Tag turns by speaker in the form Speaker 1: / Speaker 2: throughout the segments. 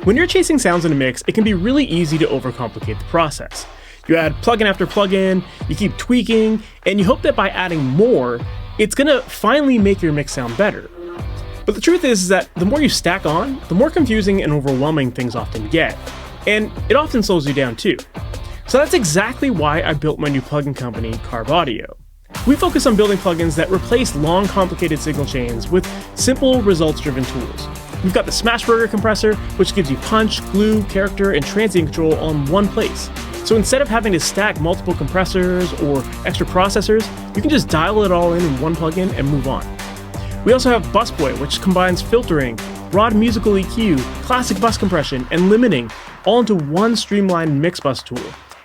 Speaker 1: When you're chasing sounds in a mix, it can be really easy to overcomplicate the process. You add plugin after plugin, you keep tweaking, and you hope that by adding more, it's gonna finally make your mix sound better. But the truth is that the more you stack on, the more confusing and overwhelming things often get. And it often slows you down too. So that's exactly why I built my new plugin company, Carb Audio. We focus on building plugins that replace long, complicated signal chains with simple, results-driven tools. We've got the Smashburger compressor, which gives you punch, glue, character, and transient control all in one place. So instead of having to stack multiple compressors or extra processors, you can just dial it all in one plugin and move on. We also have Busboy, which combines filtering, broad musical EQ, classic bus compression, and limiting all into one streamlined mix bus tool.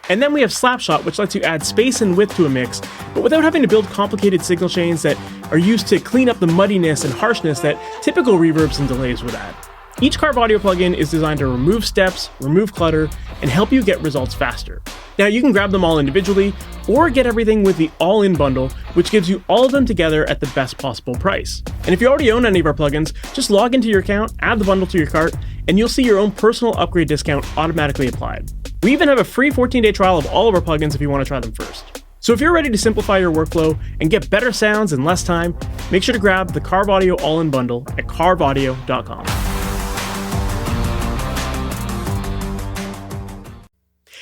Speaker 1: And then we have Slapshot, which lets you add space and width to a mix, but without having to build complicated signal chains that are used to clean up the muddiness and harshness that typical reverbs and delays would add. Each Carb Audio plugin is designed to remove steps, remove clutter, and help you get results faster. Now you can grab them all individually, or get everything with the all-in bundle, which gives you all of them together at the best possible price. And if you already own any of our plugins, just log into your account, add the bundle to your cart, and you'll see your own personal upgrade discount automatically applied. We even have a free 14-day trial of all of our plugins if you want to try them first. So if you're ready to simplify your workflow and get better sounds in less time, make sure to grab the Carb Audio all-in bundle at carbaudio.com.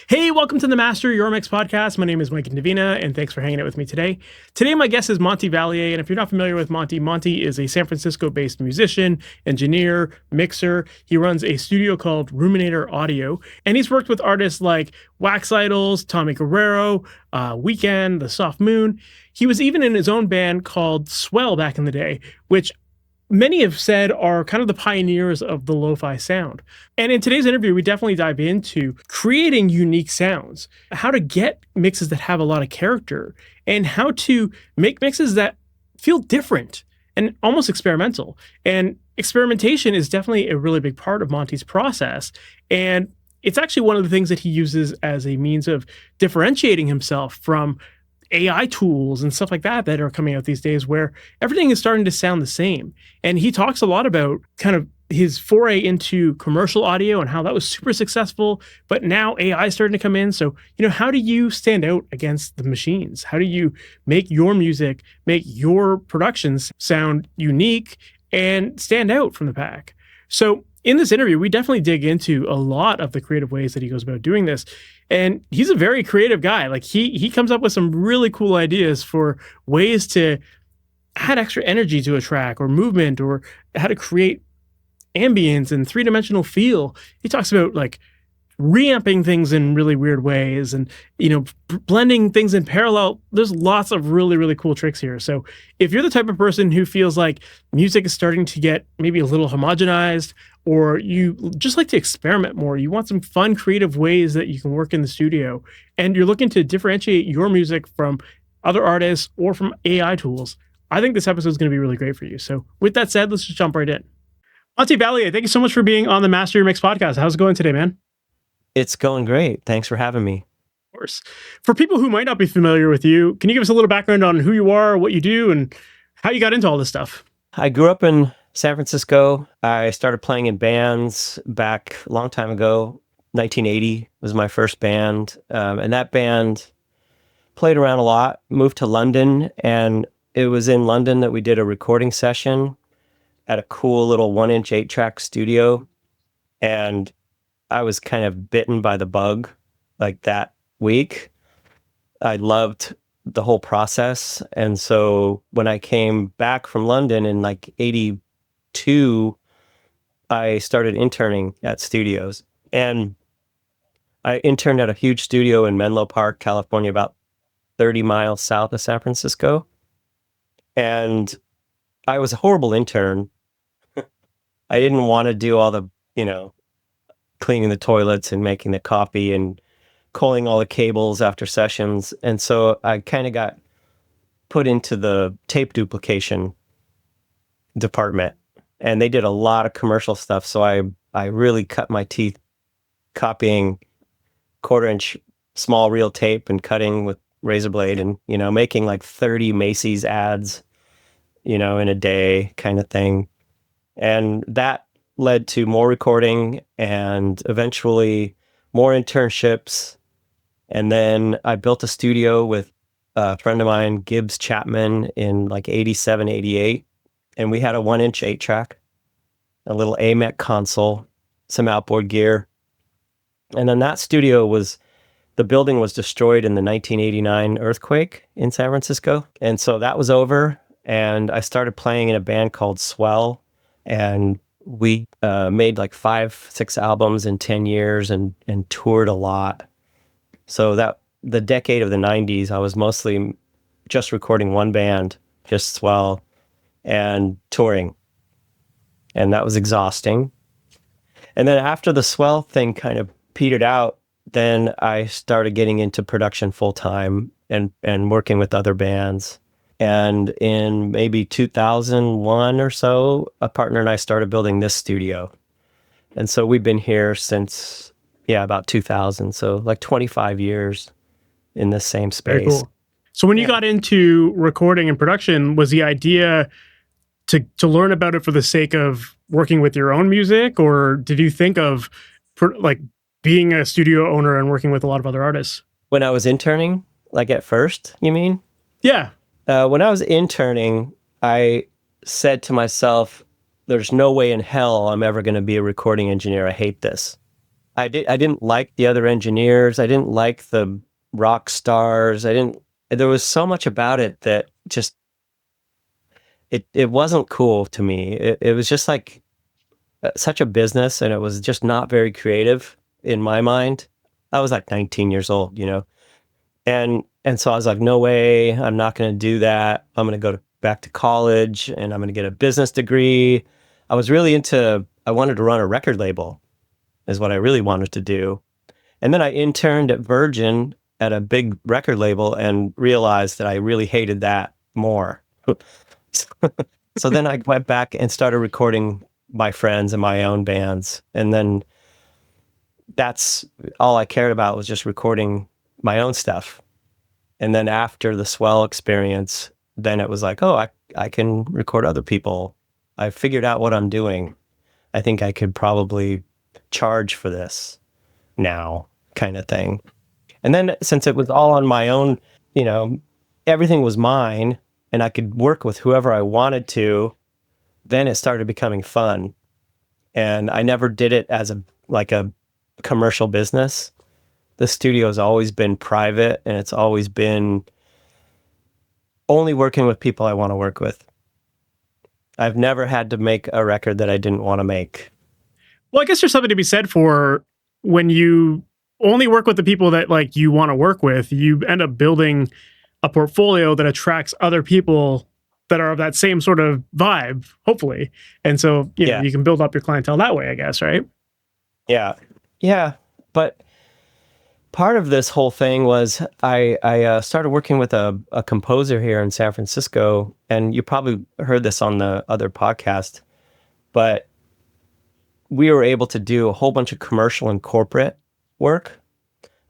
Speaker 1: Hey, welcome to the MasterYourMix podcast. My name is Mike Indovina, and thanks for hanging out with me today. Today, my guest is Monte Vallier, and if you're not familiar with Monte, Monte is a San Francisco-based musician, engineer, mixer. He runs a studio called Ruminator Audio, and he's worked with artists like Wax Idols, Tommy Guerrero, Weekend, The Soft Moon. He was even in his own band called Swell back in the day, which many have said are kind of the pioneers of the lo-fi sound. And in today's interview, we definitely dive into creating unique sounds, how to get mixes that have a lot of character, and how to make mixes that feel different and almost experimental. And experimentation is definitely a really big part of Monte's process. And it's actually one of the things that he uses as a means of differentiating himself from AI tools and stuff like that that are coming out these days, where everything is starting to sound the same. And he talks a lot about kind of his foray into commercial audio and how that was super successful, but now AI is starting to come in. So, how do you stand out against the machines? How do you make your music, make your productions sound unique and stand out from the pack? So in this interview, we definitely dig into a lot of the creative ways that he goes about doing this. And he's a very creative guy. Like he comes up with some really cool ideas for ways to add extra energy to a track or movement, or how to create ambience and three-dimensional feel. He talks about like reamping things in really weird ways and, blending things in parallel. There's lots of really, really cool tricks here. So if you're the type of person who feels like music is starting to get maybe a little homogenized, or you just like to experiment more, you want some fun, creative ways that you can work in the studio, and you're looking to differentiate your music from other artists or from AI tools, I think this episode is going to be really great for you. So with that said, let's just jump right in. Monte Vallier, thank you so much for being on the MasterYourMix podcast. How's it going today, man?
Speaker 2: It's going great. Thanks for having me.
Speaker 1: Of course. For people who might not be familiar with you, can you give us a little background on who you are, what you do, and how you got into all this stuff?
Speaker 2: I grew up in San Francisco. I started playing in bands back a long time ago. 1980 was my first band. And that band played around a lot, moved to London. And it was in London that we did a recording session at a cool little 1-inch 8-track studio. And I was kind of bitten by the bug like that week. I loved the whole process. And so when I came back from London in like 82, I started interning at studios. And I interned at a huge studio in Menlo Park, California, about 30 miles south of San Francisco. And I was a horrible intern. I didn't want to do all the, cleaning the toilets and making the coffee and calling all the cables after sessions. And so I kind of got put into the tape duplication department, and they did a lot of commercial stuff. So I really cut my teeth copying 1/4-inch small reel tape and cutting with razor blade and, making like 30 Macy's ads, in a day kind of thing. And that led to more recording and eventually more internships. And then I built a studio with a friend of mine, Gibbs Chapman, in like 87, 88. And we had a 1-inch 8-track, a little AMEC console, some outboard gear. And then that studio the building was destroyed in the 1989 earthquake in San Francisco. And so that was over. And I started playing in a band called Swell. And we made like 5-6 albums in 10 years and toured a lot. So that the decade of the 90s, I was mostly just recording one band, just Swell, and touring. And that was exhausting. And then after the Swell thing kind of petered out, then I started getting into production full time and working with other bands. And in maybe 2001 or so, a partner and I started building this studio. And so we've been here since, about 2000. So like 25 years in the same space.
Speaker 1: Very cool. So when you got into recording and production, was the idea to learn about it for the sake of working with your own music? Or did you think of like being a studio owner and working with a lot of other artists?
Speaker 2: When I was interning, like at first, you mean?
Speaker 1: Yeah.
Speaker 2: When I was interning, I said to myself, there's no way in hell I'm ever going to be a recording engineer. I hate this. I didn't like the other engineers. I didn't like the rock stars. There was so much about it that just, it wasn't cool to me. It was just like such a business, and it was just not very creative in my mind. I was like 19 years old, And so I was like, no way, I'm not going to do that. I'm going to go back to college and I'm going to get a business degree. I wanted to run a record label is what I really wanted to do. And then I interned at Virgin at a big record label and realized that I really hated that more. So then I went back and started recording my friends and my own bands. And then that's all I cared about, was just recording my own stuff. And then after the Swell experience, then it was like, oh, I can record other people. I figured out what I'm doing. I think I could probably charge for this now, kind of thing. And then since it was all on my own, everything was mine and I could work with whoever I wanted to, then it started becoming fun. And I never did it as a commercial business. The studio's always been private, and it's always been only working with people I want to work with. I've never had to make a record that I didn't want to make.
Speaker 1: Well, I guess there's something to be said for when you only work with the people that like you want to work with, you end up building a portfolio that attracts other people that are of that same sort of vibe, hopefully. And so, you know, you can build up your clientele that way, I guess, right?
Speaker 2: Yeah. Yeah. But part of this whole thing was I started working with a composer here in San Francisco, and you probably heard this on the other podcast, but we were able to do a whole bunch of commercial and corporate work,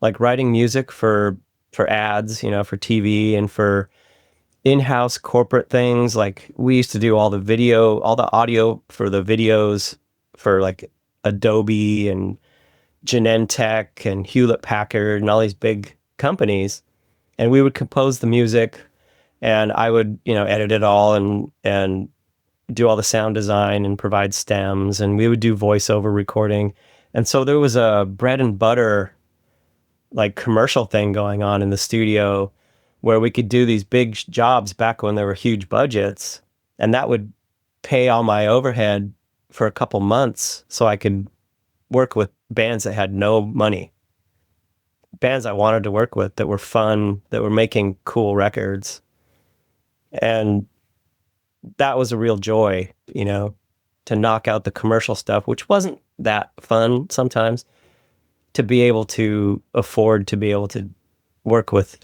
Speaker 2: like writing music for ads, you know, for TV and for in-house corporate things. Like we used to do all the audio for the videos for like Adobe and Genentech and Hewlett Packard and all these big companies. And we would compose the music, and I would, you know, edit it all and do all the sound design and provide stems, and we would do voiceover recording. And so there was a bread and butter like commercial thing going on in the studio where we could do these big jobs back when there were huge budgets, and that would pay all my overhead for a couple months so I could work with bands that had no money, bands I wanted to work with that were fun, that were making cool records. And that was a real joy, you know, to knock out the commercial stuff, which wasn't that fun sometimes, to be able to afford to be able to work with,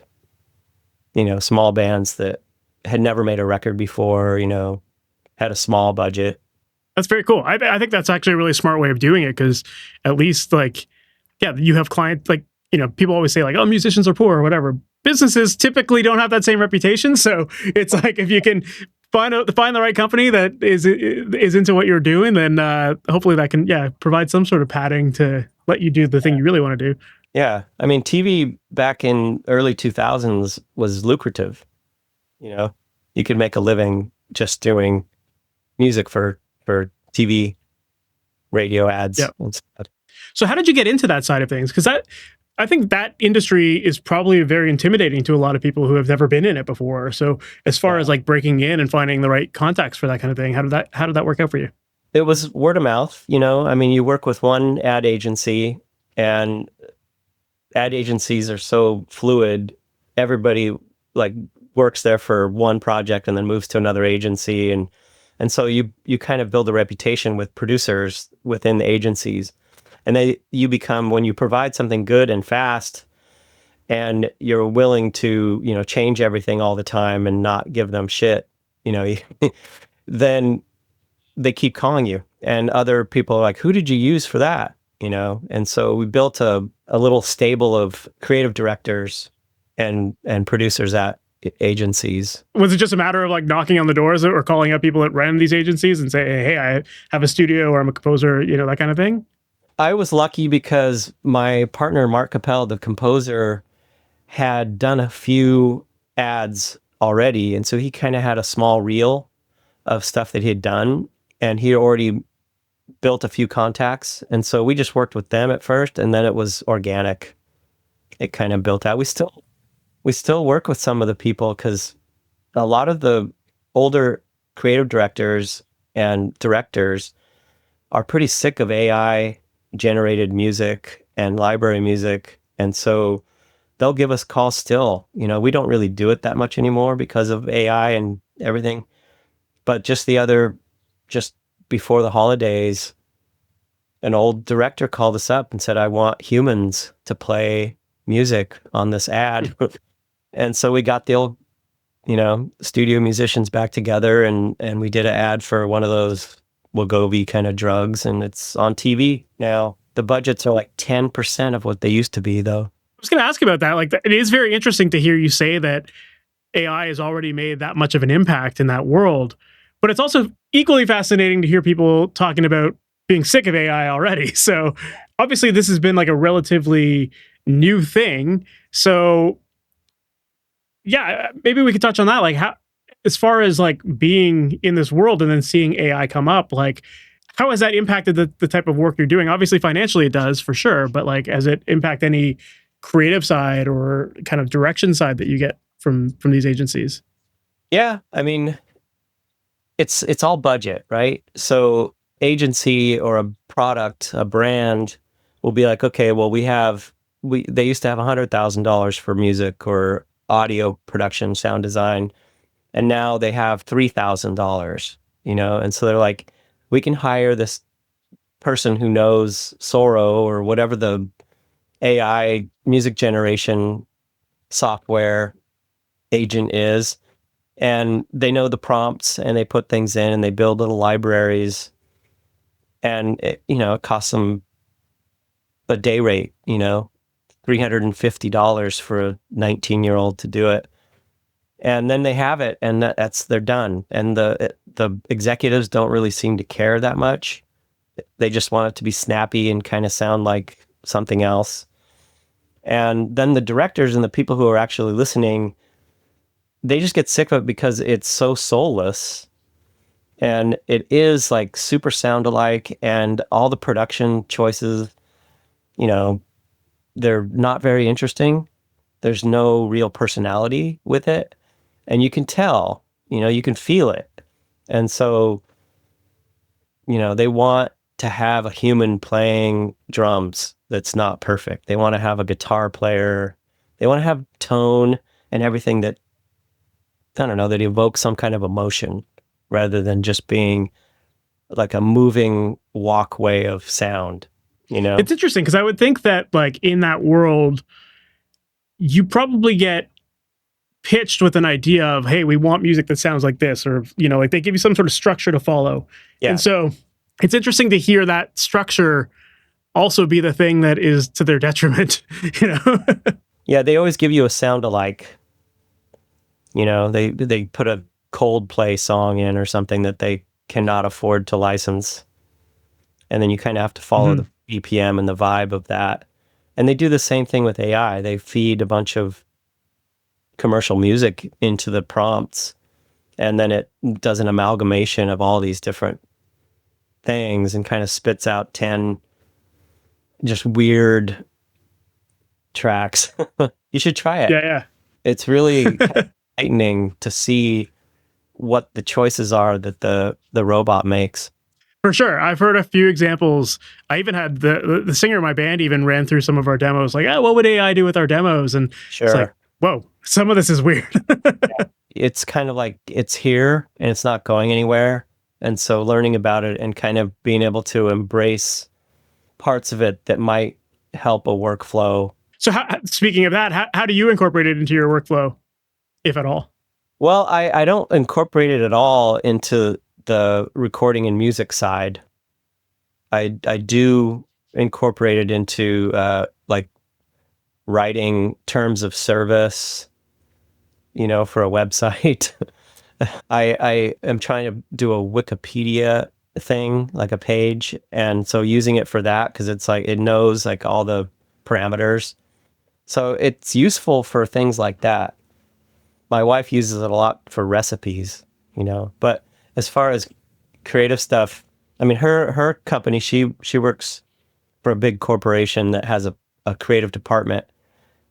Speaker 2: you know, small bands that had never made a record before, you know, had a small budget.
Speaker 1: That's very cool. I think that's actually a really smart way of doing it, because at least like, yeah, you have clients, like, you know, people always say like, oh, musicians are poor or whatever. Businesses typically don't have that same reputation. So it's like, if you can find the right company that is into what you're doing, then hopefully that can provide some sort of padding to let you do the thing you really want to do.
Speaker 2: Yeah. I mean, TV back in early 2000s was lucrative. You know, you could make a living just doing music for TV, radio ads.
Speaker 1: Yeah.
Speaker 2: And stuff.
Speaker 1: So how did you get into that side of things? Because I think that industry is probably very intimidating to a lot of people who have never been in it before. So as far as like breaking in and finding the right contacts for that kind of thing, how did that work out for you?
Speaker 2: It was word of mouth, you know. I mean, you work with one ad agency, and ad agencies are so fluid. Everybody like works there for one project and then moves to another agency, and so you kind of build a reputation with producers within the agencies. And you become, when you provide something good and fast and you're willing to, you know, change everything all the time and not give them shit, you know, then they keep calling you. And other people are like, who did you use for that? You know? And so we built a little stable of creative directors and producers at agencies.
Speaker 1: Was it just a matter of like knocking on the doors or calling up people that ran these agencies and say, hey, I have a studio or I'm a composer, you know, that kind of thing?
Speaker 2: I was lucky because my partner, Mark Capel, the composer, had done a few ads already. And so he kind of had a small reel of stuff that he had done. And he already built a few contacts. And so we just worked with them at first. And then it was organic. It kind of built out. We still work with some of the people because a lot of the older creative directors and directors are pretty sick of AI generated music and library music, and so they'll give us calls still. You know, we don't really do it that much anymore because of AI and everything, but just before the holidays, an old director called us up and said, I want humans to play music on this ad. And so we got the old, you know, studio musicians back together, and we did an ad for one of those Wegovy kind of drugs, and it's on TV now. The budgets are like 10% of what they used to be, though.
Speaker 1: I was going to ask about that. Like, it is very interesting to hear you say that AI has already made that much of an impact in that world, but it's also equally fascinating to hear people talking about being sick of AI already. So obviously this has been like a relatively new thing. So yeah, maybe we could touch on that. Like, how, as far as like being in this world and then seeing AI come up, like how has that impacted the type of work you're doing? Obviously financially it does for sure, but like, has it impact any creative side or kind of direction side that you get from these agencies?
Speaker 2: Yeah, I mean, it's all budget, right? So agency or a product, a brand will be like, okay, well, they used to have $100,000 for music or audio production, sound design, and now they have $3,000, you know? And so they're like, we can hire this person who knows Soro or whatever the AI music generation software agent is, and they know the prompts and they put things in and they build little libraries, and it costs them a day rate, $350 for a 19-year-old to do it. And then they have it, and they're done. And the executives don't really seem to care that much. They just want it to be snappy and kind of sound like something else. And then the directors and the people who are actually listening, they just get sick of it because it's so soulless. And it is like super sound alike, and all the production choices, they're not very interesting. There's no real personality with it. And you can tell, you can feel it. And so, they want to have a human playing drums that's not perfect. They want to have a guitar player. They want to have tone and everything that, I don't know, that evokes some kind of emotion rather than just being like a moving walkway of sound,
Speaker 1: It's interesting because I would think that like in that world, you probably get pitched with an idea of, hey, we want music that sounds like this, or, like they give you some sort of structure to follow. Yeah. And so it's interesting to hear that structure also be the thing that is to their detriment,
Speaker 2: Yeah, they always give you a sound alike. They put a Coldplay song in or something that they cannot afford to license. And then you kind of have to follow the BPM and the vibe of that. And they do the same thing with AI. They feed a bunch of commercial music into the prompts, and then it does an amalgamation of all these different things and kind of spits out 10 just weird tracks. You should try it.
Speaker 1: Yeah.
Speaker 2: It's really enlightening to see what the choices are that the robot makes.
Speaker 1: For sure. I've heard a few examples. I even had the singer of my band even ran through some of our demos, like, oh, what would AI do with our demos? And
Speaker 2: Sure.
Speaker 1: It's like, whoa, some of this is weird.
Speaker 2: It's kind of like it's here and it's not going anywhere. And so learning about it and kind of being able to embrace parts of it that might help a workflow.
Speaker 1: So speaking of that, how do you incorporate it into your workflow, if at all?
Speaker 2: Well, I don't incorporate it at all into the recording and music side. I do incorporate it into like writing terms of service, for a website. I am trying to do a Wikipedia thing, like a page, and so using it for that because it's like it knows like all the parameters. So it's useful for things like that. My wife uses it a lot for recipes, but as far as creative stuff, I mean, her company, she works for a big corporation that has a creative department,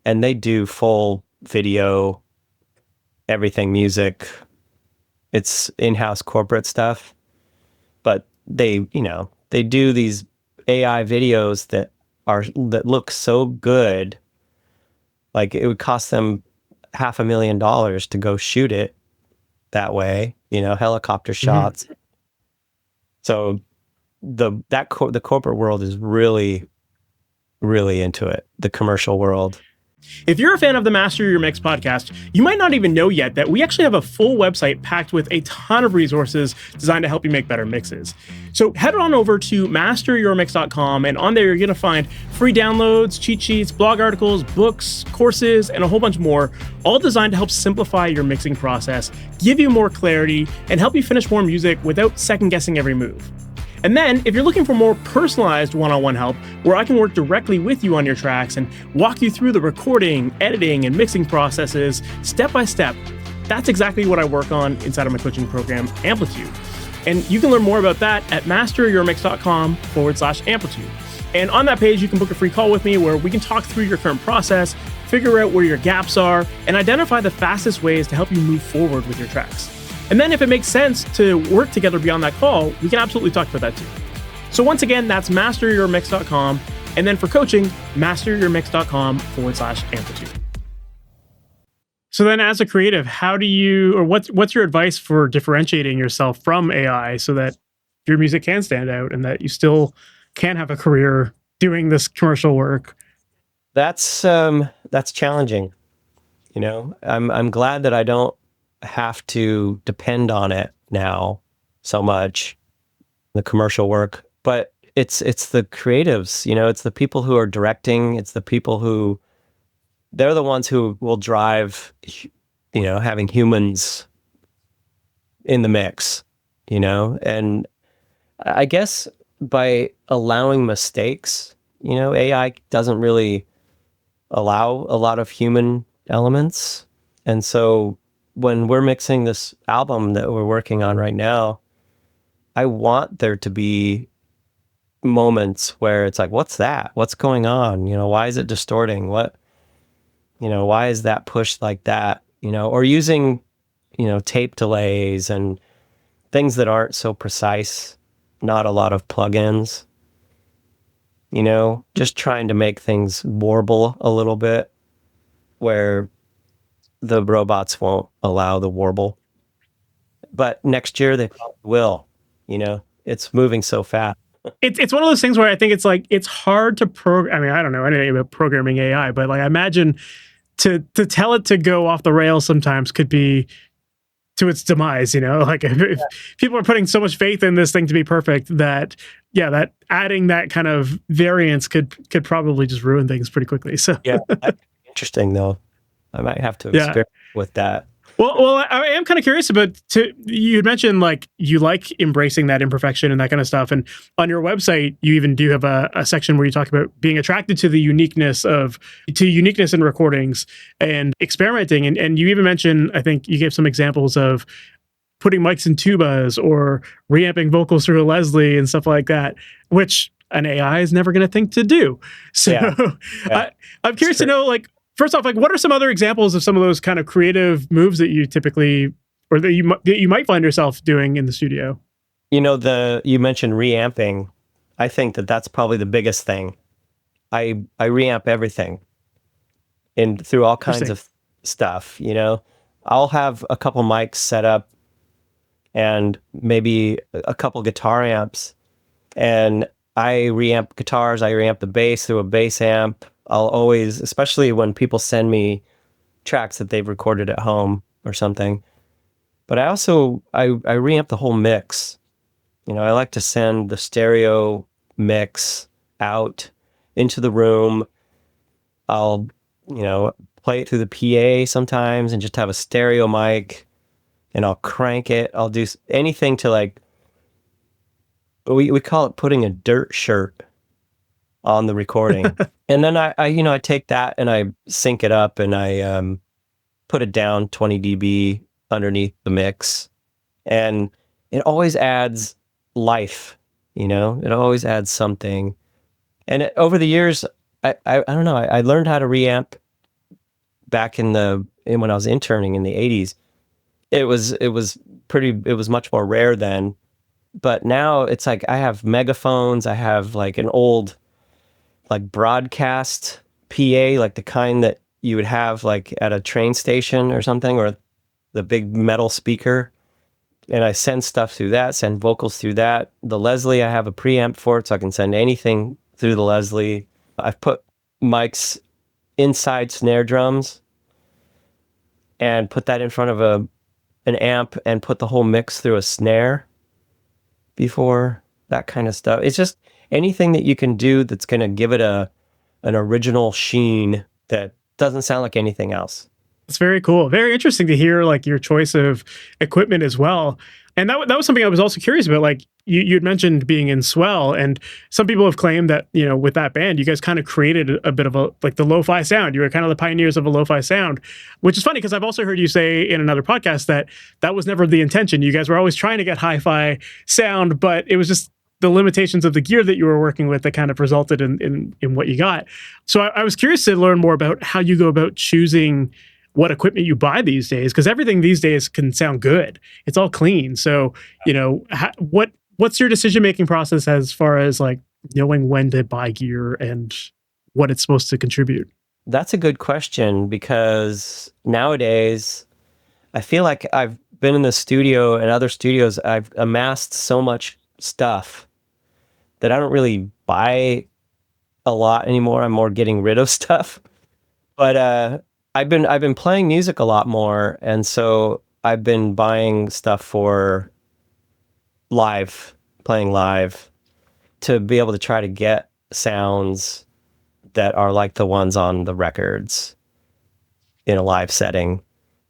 Speaker 2: and they do full video, everything, music. It's in-house corporate stuff, but they do these AI videos that look so good. Like it would cost them $500,000 to go shoot it that way, helicopter shots. So the corporate world is really, really into it, the commercial world.
Speaker 1: If you're a fan of the Master Your Mix podcast, you might not even know yet that we actually have a full website packed with a ton of resources designed to help you make better mixes. So head on over to MasterYourMix.com, and on there you're going to find free downloads, cheat sheets, blog articles, books, courses, and a whole bunch more, all designed to help simplify your mixing process, give you more clarity, and help you finish more music without second-guessing every move. And then, if you're looking for more personalized one-on-one help, where I can work directly with you on your tracks and walk you through the recording, editing, and mixing processes step by step, that's exactly what I work on inside of my coaching program, Amplitude. And you can learn more about that at masteryourmix.com/amplitude. And on that page, you can book a free call with me where we can talk through your current process, figure out where your gaps are, and identify the fastest ways to help you move forward with your tracks. And then if it makes sense to work together beyond that call, we can absolutely talk about that too. So once again, that's masteryourmix.com. And then for coaching, masteryourmix.com/amplitude. So then as a creative, how do you, or what's your advice for differentiating yourself from AI so that your music can stand out and that you still can have a career doing this commercial work?
Speaker 2: That's challenging. I'm glad that I don't have to depend on it now so much, the commercial work, but it's the creatives, it's the people who are directing, it's the people who, they're the ones who will drive, having humans in the mix, and I guess by allowing mistakes, AI doesn't really allow a lot of human elements. And so when we're mixing this album that we're working on right now, I want there to be moments where it's like, what's that? What's going on? Why is it distorting? Why is that pushed like that? Or using, tape delays and things that aren't so precise, not a lot of plugins, just trying to make things warble a little bit where the robots won't allow the warble. But next year they probably will, it's moving so fast.
Speaker 1: It's one of those things where I think it's hard to program. I mean, I don't know anything about programming AI, but I imagine to tell it to go off the rails sometimes could be to its demise, if people are putting so much faith in this thing to be perfect that adding that kind of variance could probably just ruin things pretty quickly. So
Speaker 2: yeah, interesting though. I might have to experiment with that.
Speaker 1: Well, I am kind of curious about. You had mentioned like you like embracing that imperfection and that kind of stuff, and on your website you even do have a section where you talk about being attracted to the uniqueness in recordings and experimenting, and you even mentioned, I think you gave some examples of putting mics in tubas or reamping vocals through a Leslie and stuff like that, which an AI is never going to think to do. So
Speaker 2: Yeah, yeah,
Speaker 1: I'm
Speaker 2: it's
Speaker 1: curious to
Speaker 2: true.
Speaker 1: know, like, first off, like, what are some other examples of some of those kind of creative moves that you typically, or that you might find yourself doing in the studio?
Speaker 2: You mentioned reamping. I think that that's probably the biggest thing. I reamp everything in through all kinds
Speaker 1: Interesting.
Speaker 2: of stuff. I'll have a couple mics set up and maybe a couple guitar amps, and I reamp guitars. I reamp the bass through a bass amp. I'll always, especially when people send me tracks that they've recorded at home or something. But I reamp the whole mix. I like to send the stereo mix out into the room. I'll, play it through the PA sometimes and just have a stereo mic, and I'll crank it. I'll do anything to, like, we call it putting a dirt shirt on the recording. And then I take that and I sync it up, and I put it down 20 dB underneath the mix. And it always adds life, it always adds something. And over the years, I don't know, I learned how to reamp back when I was interning in the 80s. It was much more rare then. But now it's like I have megaphones. I have like an old like broadcast PA, like the kind that you would have like at a train station or something, or the big metal speaker. And I send stuff through that, send vocals through that. The Leslie, I have a preamp for it, so I can send anything through the Leslie. I've put mics inside snare drums and put that in front of an amp and put the whole mix through a snare before, that kind of stuff. It's just anything that you can do that's going to give it an original sheen that doesn't sound like anything else.
Speaker 1: It's very cool. Very interesting to hear like your choice of equipment as well. And that was something I was also curious about. Like you had mentioned being in Swell, and some people have claimed that, with that band, you guys kind of created a bit of like the lo-fi sound. You were kind of the pioneers of a lo-fi sound, which is funny because I've also heard you say in another podcast that that was never the intention. You guys were always trying to get hi-fi sound, but it was just the limitations of the gear that you were working with that kind of resulted in what you got. So I was curious to learn more about how you go about choosing what equipment you buy these days, because everything these days can sound good. It's all clean. So, what's your decision making process as far as like knowing when to buy gear and what it's supposed to contribute?
Speaker 2: That's a good question, because nowadays I feel like I've been in the studio and other studios, I've amassed so much stuff that I don't really buy a lot anymore. I'm more getting rid of stuff. But I've been playing music a lot more, and so I've been buying stuff for playing live, to be able to try to get sounds that are like the ones on the records in a live setting.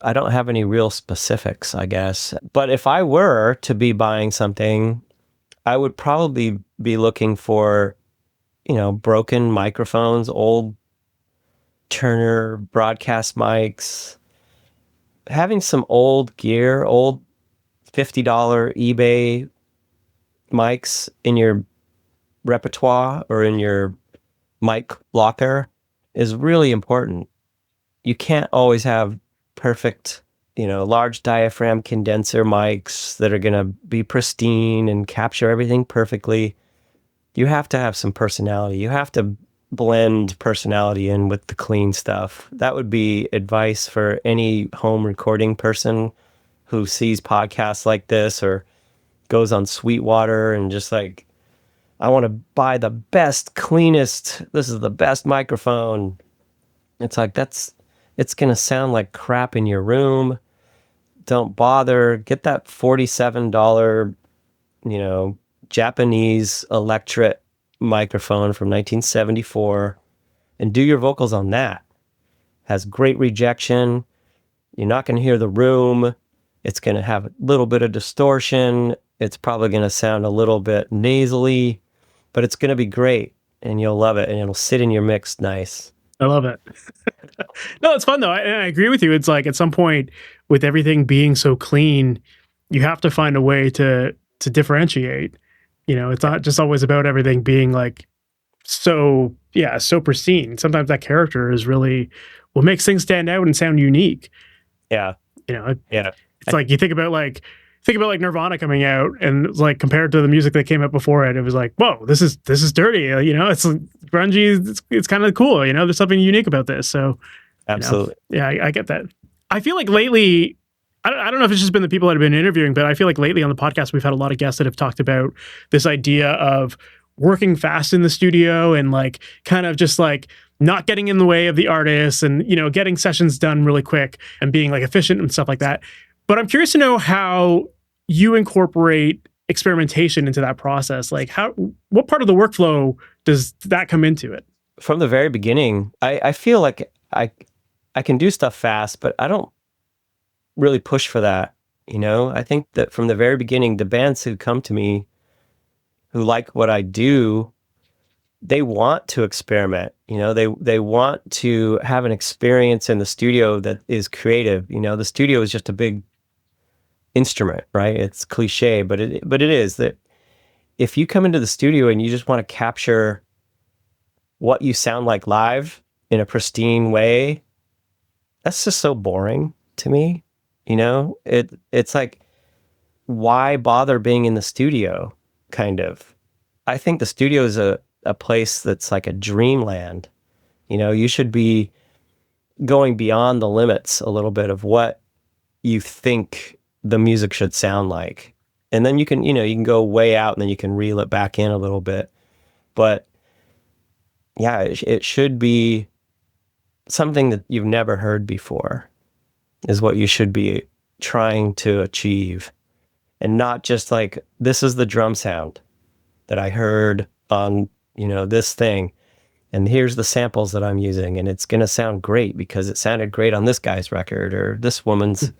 Speaker 2: I don't have any real specifics, I guess. But if I were to be buying something, I would probably be looking for, broken microphones, old Turner broadcast mics, having some old gear, old $50 eBay mics in your repertoire or in your mic locker is really important. You can't always have perfect, large diaphragm condenser mics that are going to be pristine and capture everything perfectly. You have to have some personality. You have to blend personality in with the clean stuff. That would be advice for any home recording person who sees podcasts like this or goes on Sweetwater and just like, I want to buy the best, cleanest, this is the best microphone. It's like, it's going to sound like crap in your room. Don't bother. Get that $47, Japanese electret microphone from 1974 and do your vocals on that. Has great rejection. You're not going to hear the room. It's going to have a little bit of distortion. It's probably going to sound a little bit nasally, but it's going to be great and you'll love it and it'll sit in your mix nice.
Speaker 1: I love it. No, it's fun though. I agree with you. It's like at some point, with everything being so clean, you have to find a way to differentiate. You know, it's not just always about everything being like so, yeah, so pristine. Sometimes that character is really what makes things stand out and sound unique.
Speaker 2: Yeah.
Speaker 1: You know,
Speaker 2: Yeah.
Speaker 1: it's like you think about like Nirvana coming out, and it's like compared to the music that came out before it, it was like, whoa, this is dirty. You know, it's grungy. It's kind of cool. You know, there's something unique about this. So,
Speaker 2: Absolutely.
Speaker 1: you know, yeah, I get that. I feel like lately, I don't know if it's just been the people that have been interviewing, but I feel like lately on the podcast we've had a lot of guests that have talked about this idea of working fast in the studio and like kind of just like not getting in the way of the artists and, you know, getting sessions done really quick and being like efficient and stuff like that. But I'm curious to know how you incorporate experimentation into that process. Like what part of the workflow does that come into it?
Speaker 2: From the very beginning, I feel like I can do stuff fast, but I don't really push for that. You know, I think that from the very beginning, the bands who come to me who like what I do, they want to experiment. You know, they want to have an experience in the studio that is creative. You know, the studio is just a big instrument, right? It's cliche, but it is that if you come into the studio and you just want to capture what you sound like live in a pristine way, that's just so boring to me. You know, it's like, why bother being in the studio? Kind of. I think the studio is a place that's like a dreamland. You know, you should be going beyond the limits a little bit of what you think the music should sound like. And then you can go way out and then you can reel it back in a little bit. But yeah, it should be something that you've never heard before is what you should be trying to achieve. And not just like, this is the drum sound that I heard on, you know, this thing. And here's the samples that I'm using. And it's going to sound great because it sounded great on this guy's record or this woman's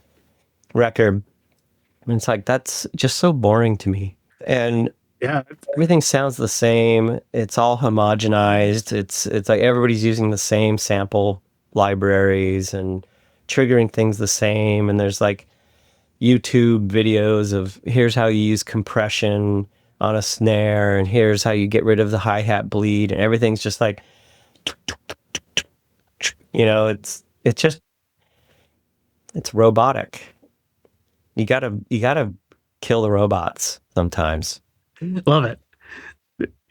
Speaker 2: record. And it's like, that's just so boring to me. And
Speaker 1: Yeah,
Speaker 2: everything sounds the same. It's all homogenized. It's like everybody's using the same sample libraries and triggering things the same. And there's like YouTube videos of here's how you use compression on a snare and here's how you get rid of the hi-hat bleed, and everything's just like, you know, it's robotic. You gotta kill the robots sometimes.
Speaker 1: love it.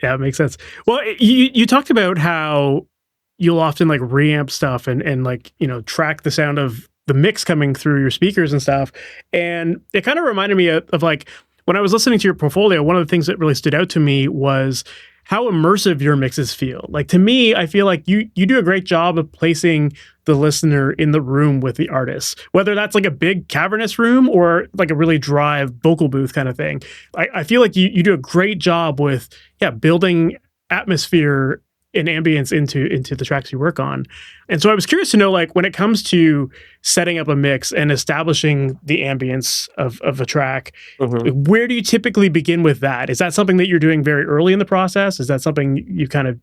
Speaker 1: Yeah, it makes sense. Well, you talked about how you'll often like reamp stuff and like, you know, track the sound of the mix coming through your speakers and stuff. And it kind of reminded me of like when I was listening to your portfolio, one of the things that really stood out to me was how immersive your mixes feel. Like to me, I feel like you do a great job of placing the listener in the room with the artist, whether that's like a big cavernous room or like a really dry vocal booth kind of thing. I feel like you do a great job with building atmosphere and ambience into the tracks you work on. And so I was curious to know, like, when it comes to setting up a mix and establishing the ambience of a track, where do you typically begin with that? Is that something that you're doing very early in the process? Is that something you kind of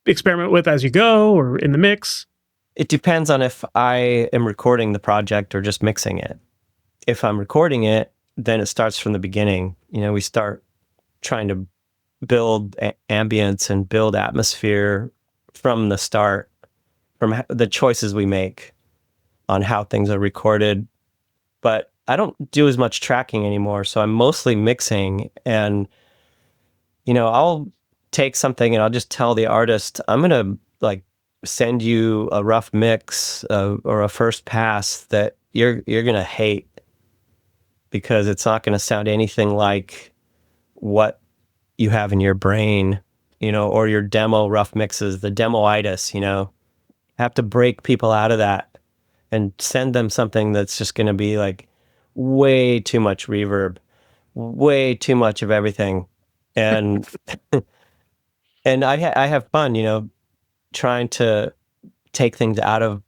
Speaker 1: experiment with as you go or in the mix?
Speaker 2: It depends on if I am recording the project or just mixing it. If I'm recording it, then it starts from the beginning. You know, we start trying to build ambience and build atmosphere from the start, from the choices we make on how things are recorded. But I don't do as much tracking anymore, so I'm mostly mixing. And, you know, I'll take something and I'll just tell the artist, I'm going to like send you a rough mix or a first pass that you're going to hate because it's not going to sound anything like what you have in your brain, you know, or your demo rough mixes, the demoitis, you know. Have to break people out of that and send them something that's just going to be like way too much reverb, way too much of everything. And and I have fun, you know, trying to take things out of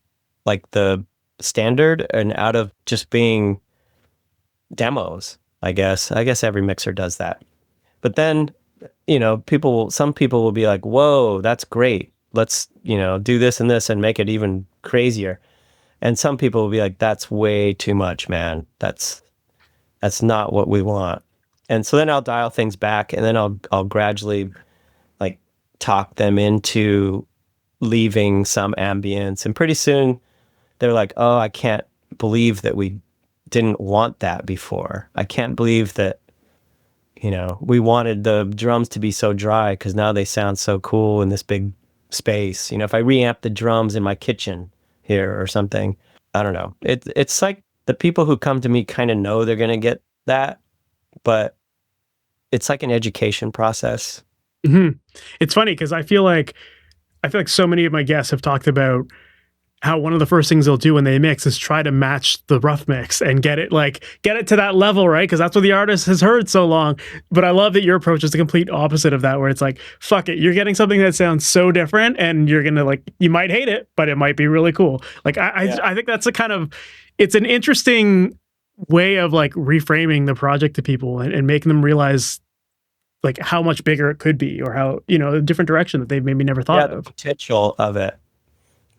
Speaker 2: like the standard and out of just being demos, I guess. I guess every mixer does that. But then, some people will be like, whoa, that's great. Let's, do this and this and make it even crazier. And some people will be like, that's way too much, man. That's not what we want. And so then I'll dial things back, and then I'll gradually like talk them into leaving some ambience. And pretty soon they're like, oh, I can't believe that we didn't want that before. I can't believe that, we wanted the drums to be so dry because now they sound so cool in this big space. If I reamp the drums in my kitchen here or something, I don't know. It's like the people who come to me kind of know they're going to get that, but it's like an education process.
Speaker 1: Mm-hmm. It's funny because I feel like so many of my guests have talked about how one of the first things they'll do when they mix is try to match the rough mix and get it to that level, right? Because that's what the artist has heard so long. But I love that your approach is the complete opposite of that, where it's like, fuck it, you're getting something that sounds so different, and you're gonna you might hate it, but it might be really cool. I think that's it's an interesting way of reframing the project to people and making them realize how much bigger it could be, or how, a different direction that they've maybe never thought of.
Speaker 2: The potential of it.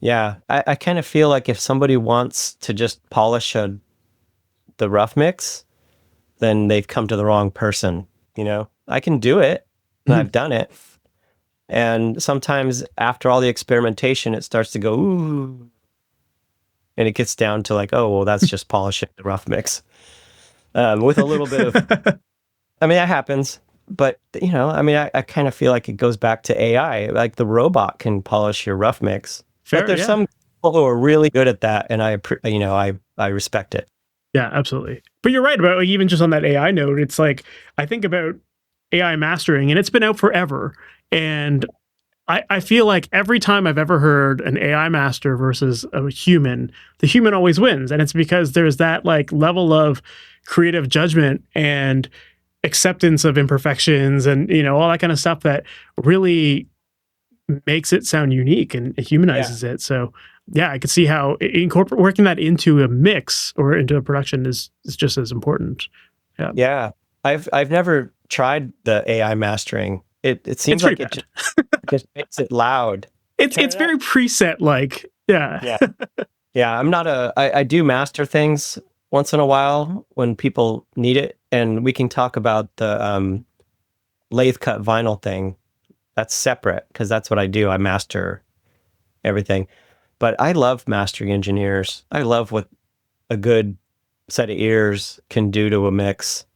Speaker 2: Yeah, I kind of feel like if somebody wants to just polish the rough mix, then they've come to the wrong person. I can do it, and I've done it. And sometimes after all the experimentation, it starts to go, ooh, and it gets down to oh, well, that's just polishing the rough mix. With a little bit of, I mean, that happens. But, I kind of feel like it goes back to AI. Like the robot can polish your rough mix.
Speaker 1: Fair,
Speaker 2: but there's
Speaker 1: yeah.
Speaker 2: some people who are really good at that, and I respect it.
Speaker 1: Yeah, absolutely. But you're right about even just on that AI note, it's I think about AI mastering, and it's been out forever. And I feel like every time I've ever heard an AI master versus a human, the human always wins. And it's because there's that level of creative judgment and acceptance of imperfections and, all that kind of stuff that really makes it sound unique and humanizes it. So yeah, I could see how working that into a mix or into a production is just as important. Yeah.
Speaker 2: Yeah. I've never tried the AI mastering. It seems like it just makes it loud.
Speaker 1: It's very preset yeah.
Speaker 2: Yeah. I do master things once in a while when people need it, and we can talk about the lathe cut vinyl thing. That's separate because that's what I do. I master everything. But I love mastering engineers. I love what a good set of ears can do to a mix.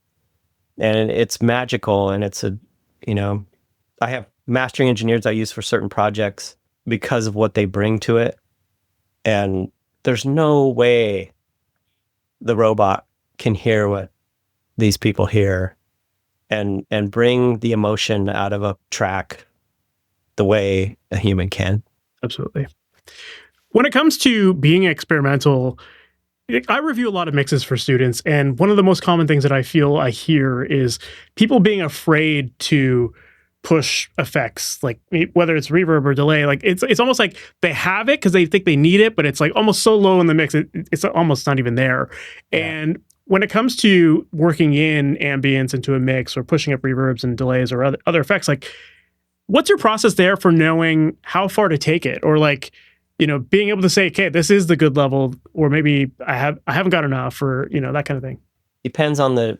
Speaker 2: And it's magical, and it's I have mastering engineers I use for certain projects because of what they bring to it. And there's no way the robot can hear what these people hear and bring the emotion out of a track the way a human can.
Speaker 1: Absolutely. When it comes to being experimental, I review a lot of mixes for students, and one of the most common things that I hear is people being afraid to push effects, whether it's reverb or delay. It's almost like they have it because they think they need it, but it's almost so low in the mix, it's almost not even there. Yeah. And when it comes to working in ambience into a mix or pushing up reverbs and delays or other effects, what's your process there for knowing how far to take it, or being able to say, okay, this is the good level, or maybe I haven't got enough, or that kind of thing?
Speaker 2: Depends on the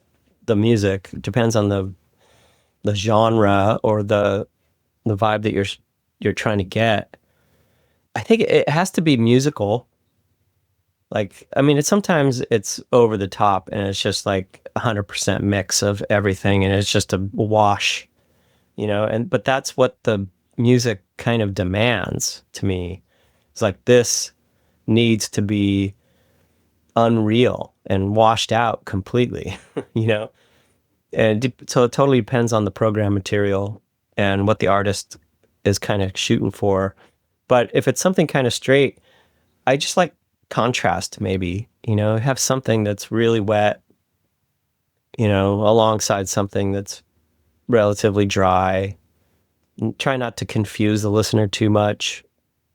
Speaker 2: music. Depends on the genre or the vibe that you're trying to get. I think it has to be musical. Sometimes it's over the top and it's just 100% mix of everything, and it's just a wash, but that's what the music kind of demands to me. It's this needs to be unreal and washed out completely, And so it totally depends on the program material and what the artist is kind of shooting for. But if it's something kind of straight, I just like contrast, maybe, have something that's really wet, alongside something that's relatively dry. Try not to confuse the listener too much.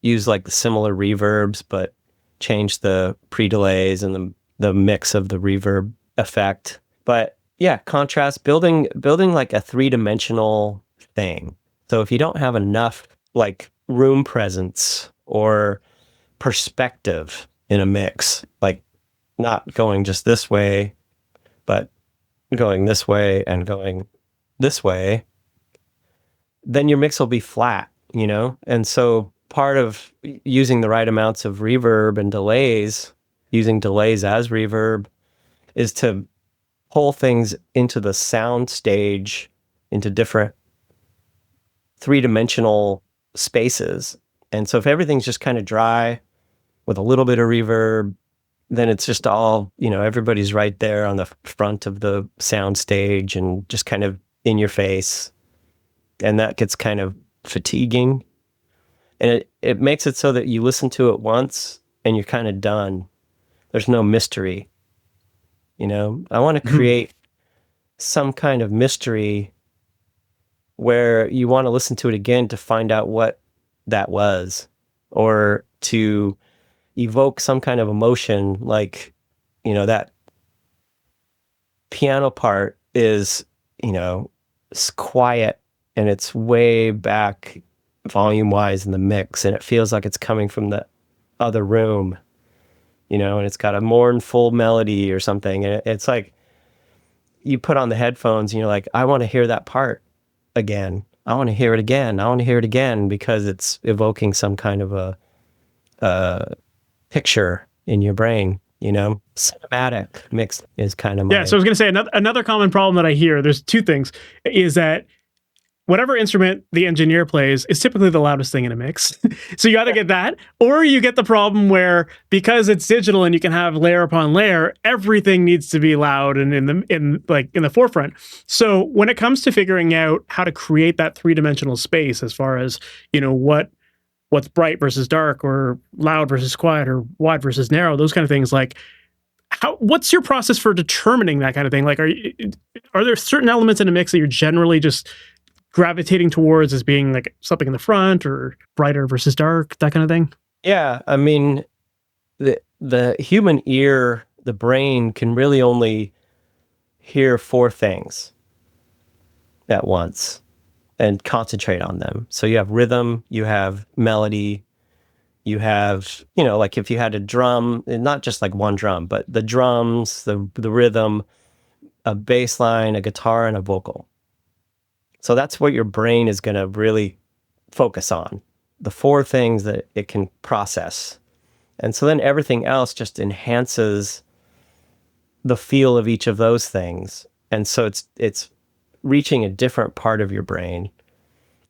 Speaker 2: Use similar reverbs, but change the pre-delays and the mix of the reverb effect. But yeah, contrast, building like a three-dimensional thing. So if you don't have enough like room presence or perspective in a mix, like not going just this way, but going this way and going this way, then your mix will be flat, you know? And so part of using the right amounts of reverb and delays, using delays as reverb, is to pull things into the sound stage, into different three-dimensional spaces. And so if everything's just kind of dry with a little bit of reverb, then it's just all, you know, everybody's right there on the front of the sound stage and just kind of in your face. And that gets kind of fatiguing. And it makes it so that you listen to it once and you're kind of done. There's no mystery. You know, I want to create some kind of mystery where you want to listen to it again to find out what that was, or to evoke some kind of emotion. Like, you know, that piano part is, you know, it's quiet and it's way back volume wise in the mix, and it feels like it's coming from the other room, you know, and it's got a mournful melody or something. And it's like you put on the headphones and you're like, I want to hear that part again. I want to hear it again. I want to hear it again, because it's evoking some kind of a picture in your brain, you know. Cinematic mix is kind of
Speaker 1: Yeah, so I was going to say another common problem that I hear, there's two things, is that whatever instrument the engineer plays is typically the loudest thing in a mix. So you either get that, or you get the problem where, because it's digital and you can have layer upon layer, everything needs to be loud and in the forefront. So when it comes to figuring out how to create that three-dimensional space, as far as, you know, what's bright versus dark, or loud versus quiet, or wide versus narrow, those kind of things, like, what's your process for determining that kind of thing? Like, are there certain elements in a mix that you're generally just gravitating towards as being like something in the front, or brighter versus dark, that kind of thing?
Speaker 2: Yeah, I mean, the human ear, the brain, can really only hear four things at once and concentrate on them. So you have rhythm, you have melody, you have, you know, like if you had a drum, not just like one drum, but the drums, the rhythm, a bass line, a guitar, and a vocal. So that's what your brain is going to really focus on, the four things that it can process. And so then everything else just enhances the feel of each of those things. And so it's reaching a different part of your brain.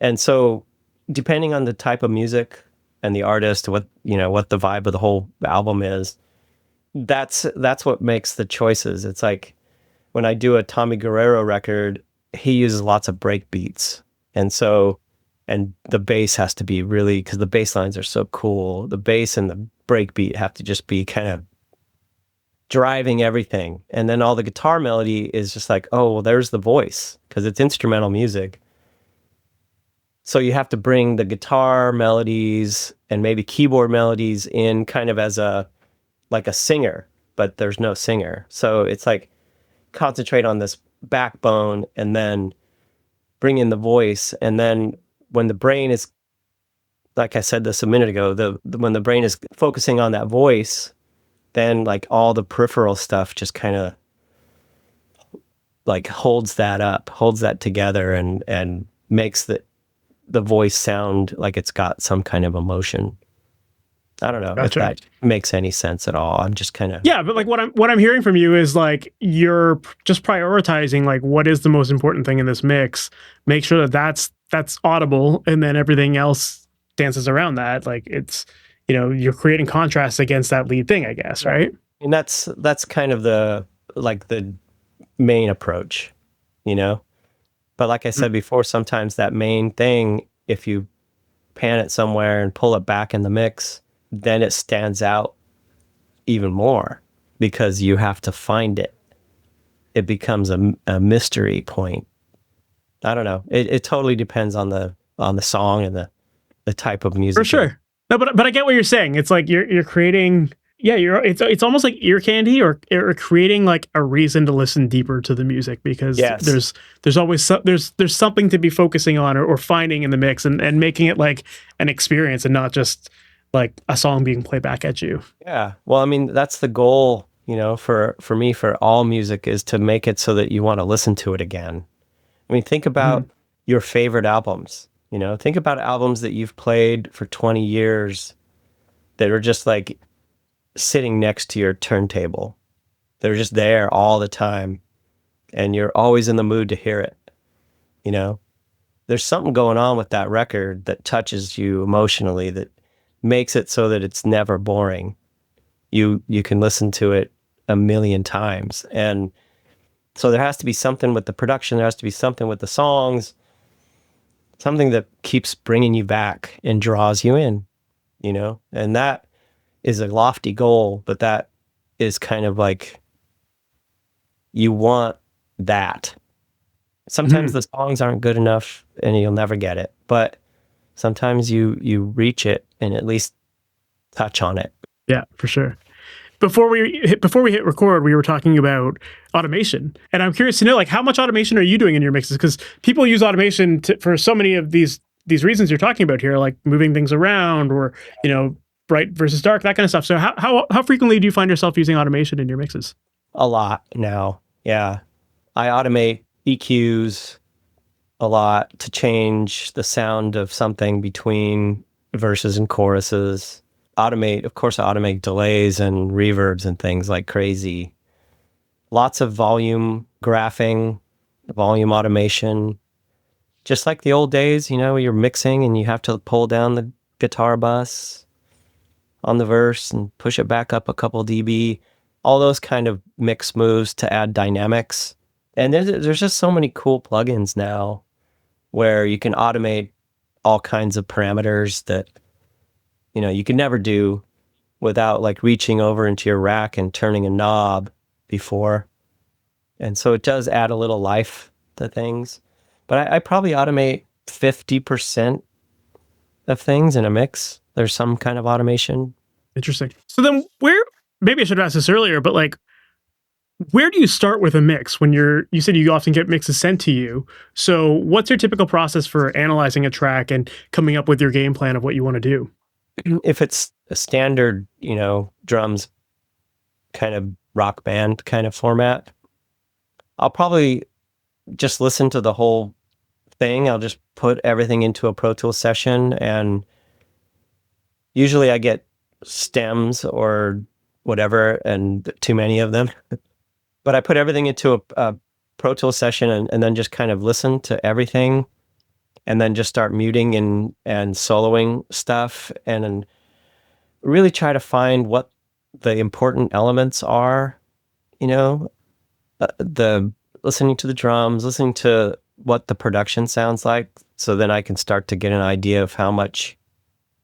Speaker 2: And so depending on the type of music and the artist, what the vibe of the whole album is, that's what makes the choices. It's like when I do a Tommy Guerrero record, he uses lots of break beats. And the bass has to be really, because the bass lines are so cool. The bass and the break beat have to just be kind of driving everything. And then all the guitar melody is just like, oh, well, there's the voice, because it's instrumental music. So you have to bring the guitar melodies and maybe keyboard melodies in kind of as like a singer, but there's no singer. So it's like concentrate on this backbone and then bring in the voice. And then when the brain is, like I said this a minute ago, when the brain is focusing on that voice, then like all the peripheral stuff just kind of like holds that together and makes the voice sound like it's got some kind of emotion. I don't know if that makes any sense at all. I'm just kind of...
Speaker 1: Yeah, but like what I'm hearing from you is like you're just prioritizing like what is the most important thing in this mix. Make sure that that's audible, and then everything else dances around that. Like it's, you know, you're creating contrast against that lead thing, I guess, right?
Speaker 2: And that's kind of the main approach, you know. But like I said before, sometimes that main thing, if you pan it somewhere and pull it back in the mix, then it stands out even more because you have to find it. It becomes a mystery point. I don't know. It totally depends on the song and the type of music.
Speaker 1: For sure. No, but I get what you're saying. It's like you're creating, yeah, it's almost like ear candy, or creating like a reason to listen deeper to the music, because
Speaker 2: Yes.
Speaker 1: there's always there's something to be focusing on, or finding in the mix, and making it like an experience and not just like a song being played back at you.
Speaker 2: Yeah. Well, I mean, that's the goal, for me, for all music, is to make it so that you want to listen to it again. I mean, think about your favorite albums, think about albums that you've played for 20 years that are just like sitting next to your turntable. They're just there all the time, and you're always in the mood to hear it. There's something going on with that record that touches you emotionally, that makes it so that it's never boring. You can listen to it a million times. And so there has to be something with the production, there has to be something with the songs, something that keeps bringing you back and draws you in, and that is a lofty goal, but that is kind of like, you want that. Sometimes the songs aren't good enough and you'll never get it, but sometimes you reach it and at least touch on it.
Speaker 1: Yeah, for sure. Before we hit record, we were talking about automation, and I'm curious to know, like, how much automation are you doing in your mixes? Because people use automation for so many of these reasons you're talking about here, like moving things around, or bright versus dark, that kind of stuff. So how frequently do you find yourself using automation in your mixes?
Speaker 2: A lot now. Yeah. I automate EQs a lot to change the sound of something between verses and choruses. Of course, I automate delays and reverbs and things like crazy. Lots of volume graphing, volume automation. Just like the old days, you're mixing and you have to pull down the guitar bus on the verse and push it back up a couple dB. All those kind of mix moves to add dynamics. And there's just so many cool plugins now where you can automate all kinds of parameters that you could never do without like reaching over into your rack and turning a knob before. And so it does add a little life to things. But I probably automate 50% of things in a mix. There's some kind of automation.
Speaker 1: Interesting. So then maybe I should have asked this earlier, but like, where do you start with a mix when you said you often get mixes sent to you? So what's your typical process for analyzing a track and coming up with your game plan of what you want to do?
Speaker 2: If it's a standard, drums kind of rock band kind of format, I'll probably just listen to the whole thing. I'll just put everything into a Pro Tools session, and usually I get stems or whatever, and too many of them. But I put everything into a Pro Tools session, and then just kind of listen to everything, and then just start muting and soloing stuff, and then really try to find what the important elements are, the listening to the drums, listening to what the production sounds like, so then I can start to get an idea of how much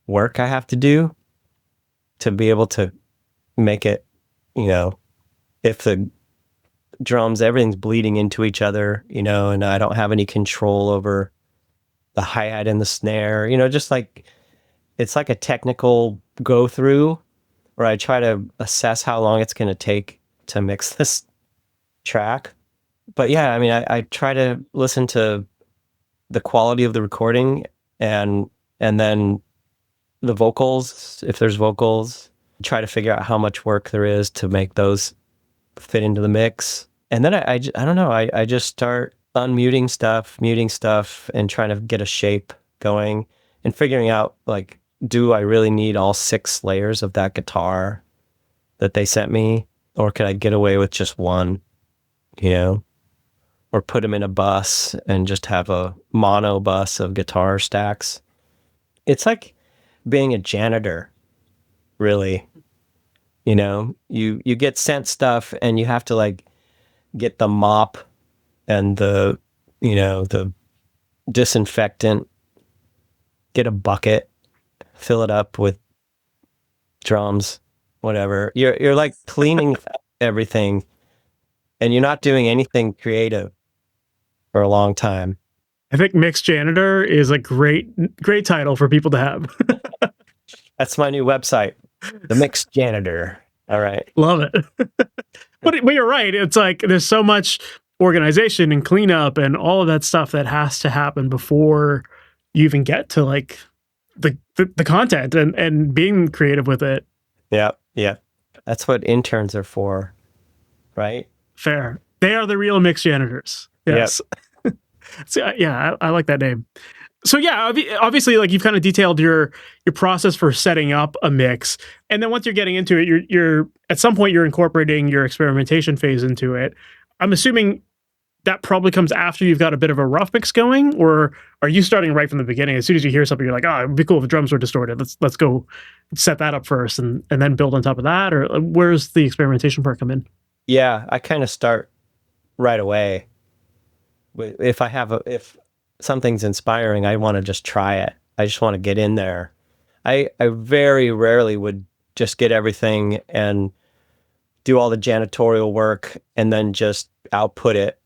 Speaker 2: work I have to do to be able to make it, if the drums, everything's bleeding into each other, and I don't have any control over the hi-hat and the snare, just like, it's like a technical go through where I try to assess how long it's going to take to mix this track. But yeah, I mean, I try to listen to the quality of the recording, and then the vocals, if there's vocals, try to figure out how much work there is to make those fit into the mix. And then I don't know, I just start unmuting stuff, muting stuff, and trying to get a shape going and figuring out, like, do I really need all 6 layers of that guitar that they sent me? Or could I get away with just one, or put them in a bus and just have a mono bus of guitar stacks? It's like being a janitor, really. You get sent stuff and you have to like get the mop and the disinfectant, get a bucket, fill it up with drums, whatever. You're like cleaning everything, and you're not doing anything creative for a long time.
Speaker 1: I think mix janitor is a great title for people to have.
Speaker 2: That's my new website, the Mix Janitor. All right.
Speaker 1: Love it. But you're right. It's like there's so much organization and cleanup and all of that stuff that has to happen before you even get to like the content and being creative with it.
Speaker 2: Yeah. Yeah. That's what interns are for, right?
Speaker 1: Fair. They are the real mix janitors. Yes. Yep. So, yeah, I like that name. So yeah, obviously, like you've kind of detailed your process for setting up a mix, and then once you're getting into it, you're at some point you're incorporating your experimentation phase into it. I'm assuming that probably comes after you've got a bit of a rough mix going, or are you starting right from the beginning? As soon as you hear something, you're like, oh, it'd be cool if the drums were distorted. Let's go set that up first, and then build on top of that. Or where's the experimentation part come in?
Speaker 2: Yeah, I kind of start right away. If something's inspiring, I want to just try it. I just want to get in there. I very rarely would just get everything and do all the janitorial work and then just output it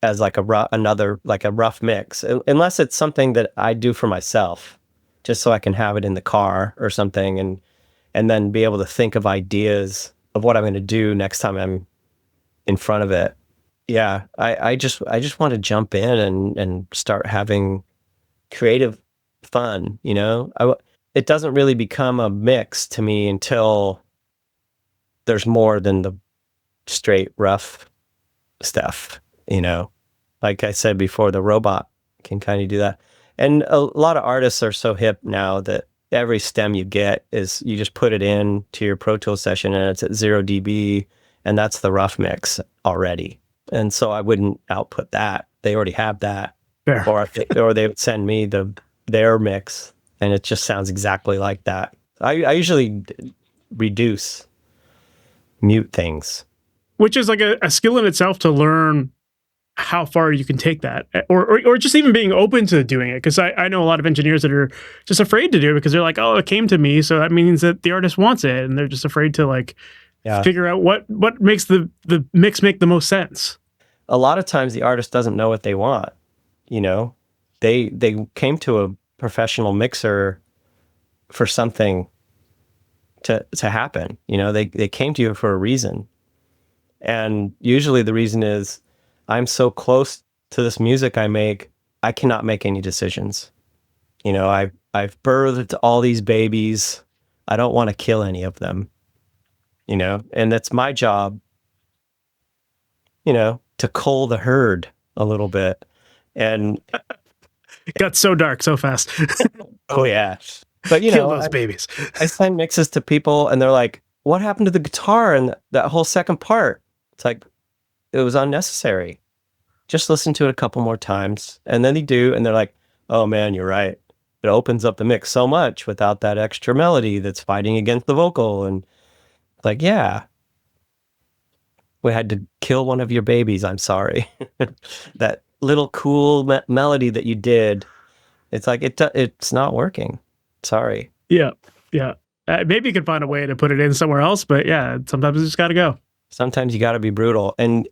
Speaker 2: as like a rough mix, unless it's something that I do for myself, just so I can have it in the car or something, and then be able to think of ideas of what I'm going to do next time I'm in front of it. Yeah, I just want to jump in and start having creative fun, you know? It doesn't really become a mix to me until there's more than the straight rough stuff, you know? Like I said before, the robot can kind of do that. And a lot of artists are so hip now that every stem you get is you just put it in to your Pro Tools session and it's at 0 dB, and that's the rough mix already. And so I wouldn't output that. They already have that.
Speaker 1: Fair.
Speaker 2: Or they would send me their mix, and it just sounds exactly like that. I usually reduce, mute things.
Speaker 1: Which is like a skill in itself to learn how far you can take that, or just even being open to doing it. Because I know a lot of engineers that are just afraid to do it because they're like, oh, it came to me, so that means that the artist wants it, and they're just afraid to like figure out what makes the mix make the most sense.
Speaker 2: A lot of times the artist doesn't know what they want. You know, they came to a professional mixer for something to happen. You know, they came to you for a reason. And usually the reason is, I'm so close to this music I make, I cannot make any decisions. You know, I've birthed all these babies. I don't want to kill any of them. You know, and that's my job, you know, to cull the herd a little bit. And
Speaker 1: it got so dark so fast.
Speaker 2: Oh yeah. But you
Speaker 1: kill
Speaker 2: know,
Speaker 1: those babies.
Speaker 2: I send mixes to people and they're like, what happened to the guitar and that whole second part? It's like, it was unnecessary. Just listen to it a couple more times. And then they do, and they're like, oh man, you're right. It opens up the mix so much without that extra melody that's fighting against the vocal. And like, yeah, we had to kill one of your babies. I'm sorry. That little cool melody that you did, it's like, it's not working. Sorry.
Speaker 1: Yeah. Yeah. Maybe you can find a way to put it in somewhere else, but yeah, sometimes it's just got to go.
Speaker 2: Sometimes you got to be brutal. And,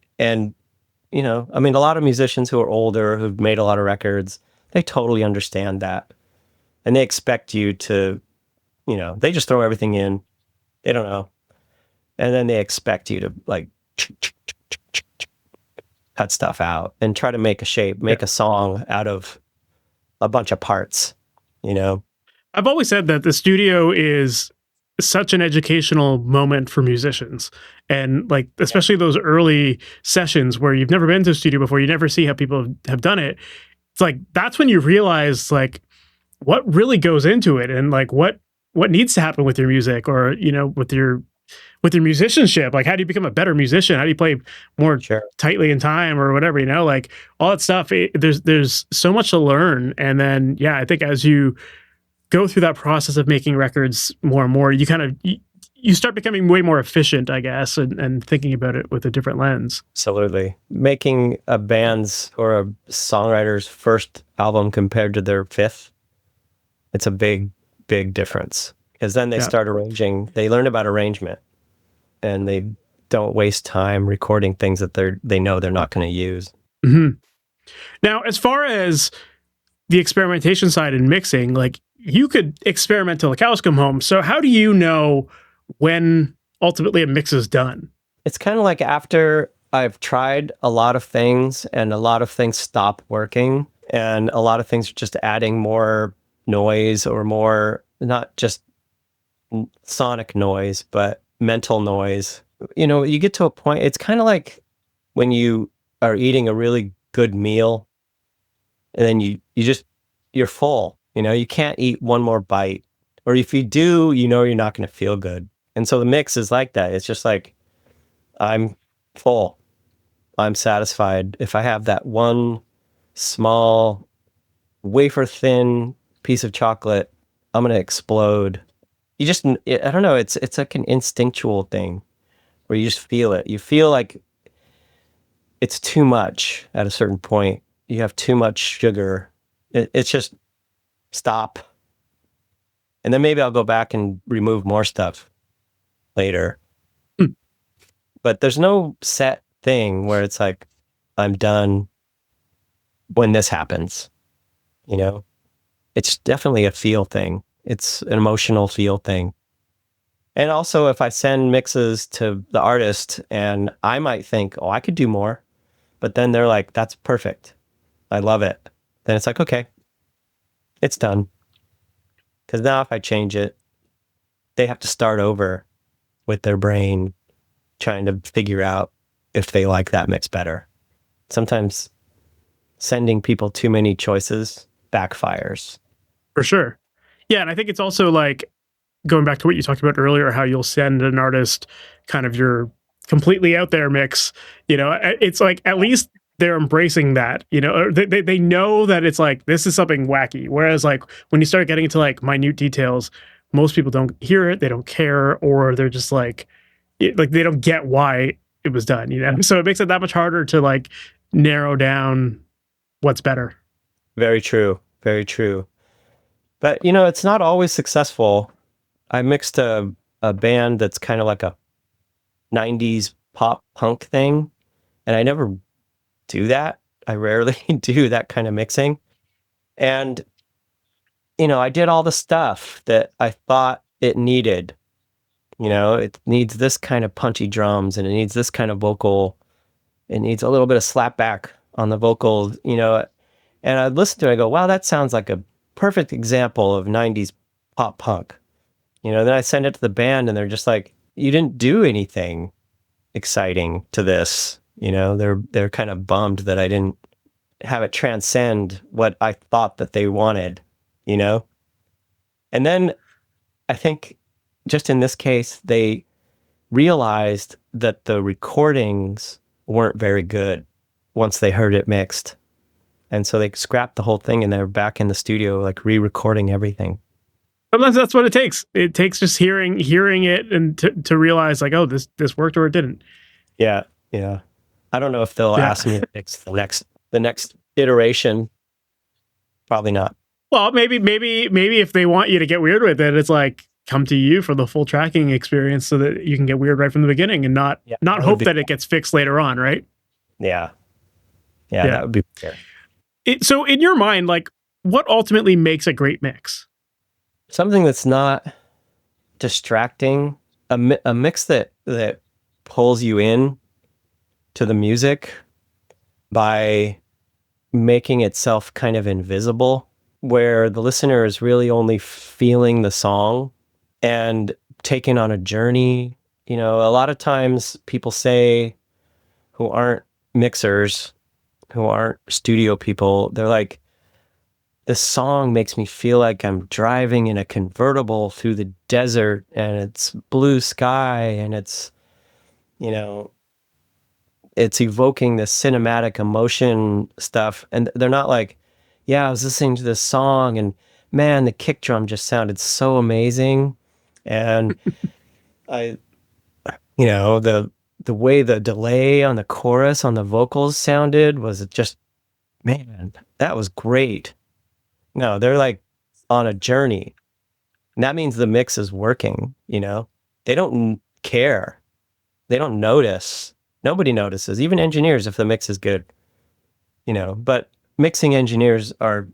Speaker 2: you know, I mean, a lot of musicians who are older, who've made a lot of records, they totally understand that. And they expect you to, you know, they just throw everything in. They don't know. And then they expect you to like cut stuff out and try to make a shape, make a song out of a bunch of parts, you know?
Speaker 1: I've always said that the studio is such an educational moment for musicians. And like, especially those early sessions where you've never been to a studio before, you never see how people have done it. It's like, that's when you realize like what really goes into it and like what needs to happen with your music, or, you know, with your musicianship. Like, how do you become a better musician? How do you play more tightly in time or whatever, you know, like all that stuff. There's so much to learn. And then, yeah, I think as you go through that process of making records more and more, you kind of, you start becoming way more efficient, I guess, and thinking about it with a different lens.
Speaker 2: Absolutely. Making a band's or a songwriter's first album compared to their fifth, it's a big, big difference. Because then they start arranging, they learn about arrangement, and they don't waste time recording things that they know they're not going to use.
Speaker 1: Mm-hmm. Now, as far as the experimentation side and mixing, like you could experiment till the cows come home. So how do you know when ultimately a mix is done?
Speaker 2: It's kind of like after I've tried a lot of things and a lot of things stop working and a lot of things are just adding more noise or more, not just sonic noise, but mental noise. You get to a point, it's kind of like when you are eating a really good meal and then you're full, you can't eat one more bite. Or if you do, you're not going to feel good. And so the mix is like that. It's just like, I'm full. I'm satisfied. If I have that one small wafer thin piece of chocolate, I'm going to explode. I don't know. It's like an instinctual thing where you just feel it. You feel like it's too much at a certain point. You have too much sugar. It's just stop. And then maybe I'll go back and remove more stuff later.
Speaker 1: Hmm.
Speaker 2: But there's no set thing where it's like, I'm done when this happens. It's definitely a feel thing. It's an emotional feel thing. And also, if I send mixes to the artist and I might think, oh, I could do more, but then they're like, that's perfect. I love it. Then it's like, okay, it's done. Because now if I change it, they have to start over with their brain trying to figure out if they like that mix better. Sometimes sending people too many choices backfires.
Speaker 1: For sure. Yeah, and I think it's also like going back to what you talked about earlier, how you'll send an artist kind of your completely out there mix. It's like at least they're embracing that. Or they know that it's like this is something wacky. Whereas like when you start getting into like minute details, most people don't hear it, they don't care, or they're just like they don't get why it was done. So it makes it that much harder to like narrow down what's better.
Speaker 2: Very true. Very true. But, it's not always successful. I mixed a band that's kind of like a 90s pop punk thing, and I never do that. I rarely do that kind of mixing. And, I did all the stuff that I thought it needed. It needs this kind of punchy drums, and it needs this kind of vocal. It needs a little bit of slapback on the vocals, and I'd listen to it, I go, wow, that sounds like a perfect example of 90s pop punk. Then I send it to the band and they're just like, you didn't do anything exciting to this. They're kind of bummed that I didn't have it transcend what I thought that they wanted, And then I think just in this case, they realized that the recordings weren't very good once they heard it mixed. And so they scrapped the whole thing and they're back in the studio, like re-recording everything.
Speaker 1: Sometimes that's what it takes. It takes just hearing it and to realize like, oh, this worked or it didn't.
Speaker 2: Yeah. Yeah. I don't know if they'll ask me to fix the next iteration. Probably not.
Speaker 1: Well, maybe if they want you to get weird with it, it's like come to you for the full tracking experience so that you can get weird right from the beginning and not hope that it gets fixed later on, right?
Speaker 2: Yeah. Yeah, that would be fair.
Speaker 1: So in your mind, like what ultimately makes a great mix?
Speaker 2: Something that's not distracting, a mix that pulls you in to the music by making itself kind of invisible, where the listener is really only feeling the song and taken on a journey. A lot of times people say, who aren't mixers, who aren't studio people, they're like, this song makes me feel like I'm driving in a convertible through the desert and it's blue sky and it's evoking this cinematic emotion stuff. And they're not like, yeah, I was listening to this song and man, the kick drum just sounded so amazing. And the way the delay on the chorus on the vocals sounded was just, man, that was great. No, they're like on a journey. And that means the mix is working, They don't care. They don't notice. Nobody notices, even engineers, if the mix is good, But mixing engineers are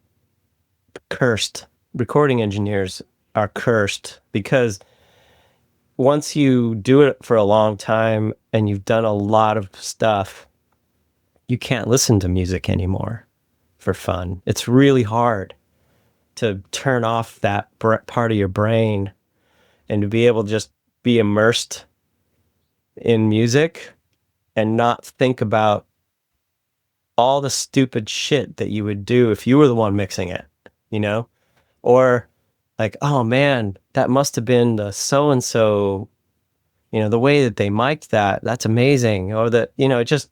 Speaker 2: cursed recording engineers are cursed, because once you do it for a long time and you've done a lot of stuff, you can't listen to music anymore for fun. It's really hard to turn off that part of your brain and to be able to just be immersed in music and not think about all the stupid shit that you would do if you were the one mixing it, you know? Or like, oh man, that must have been the so-and-so, the way that they mic'd that, that's amazing. Or that, it just,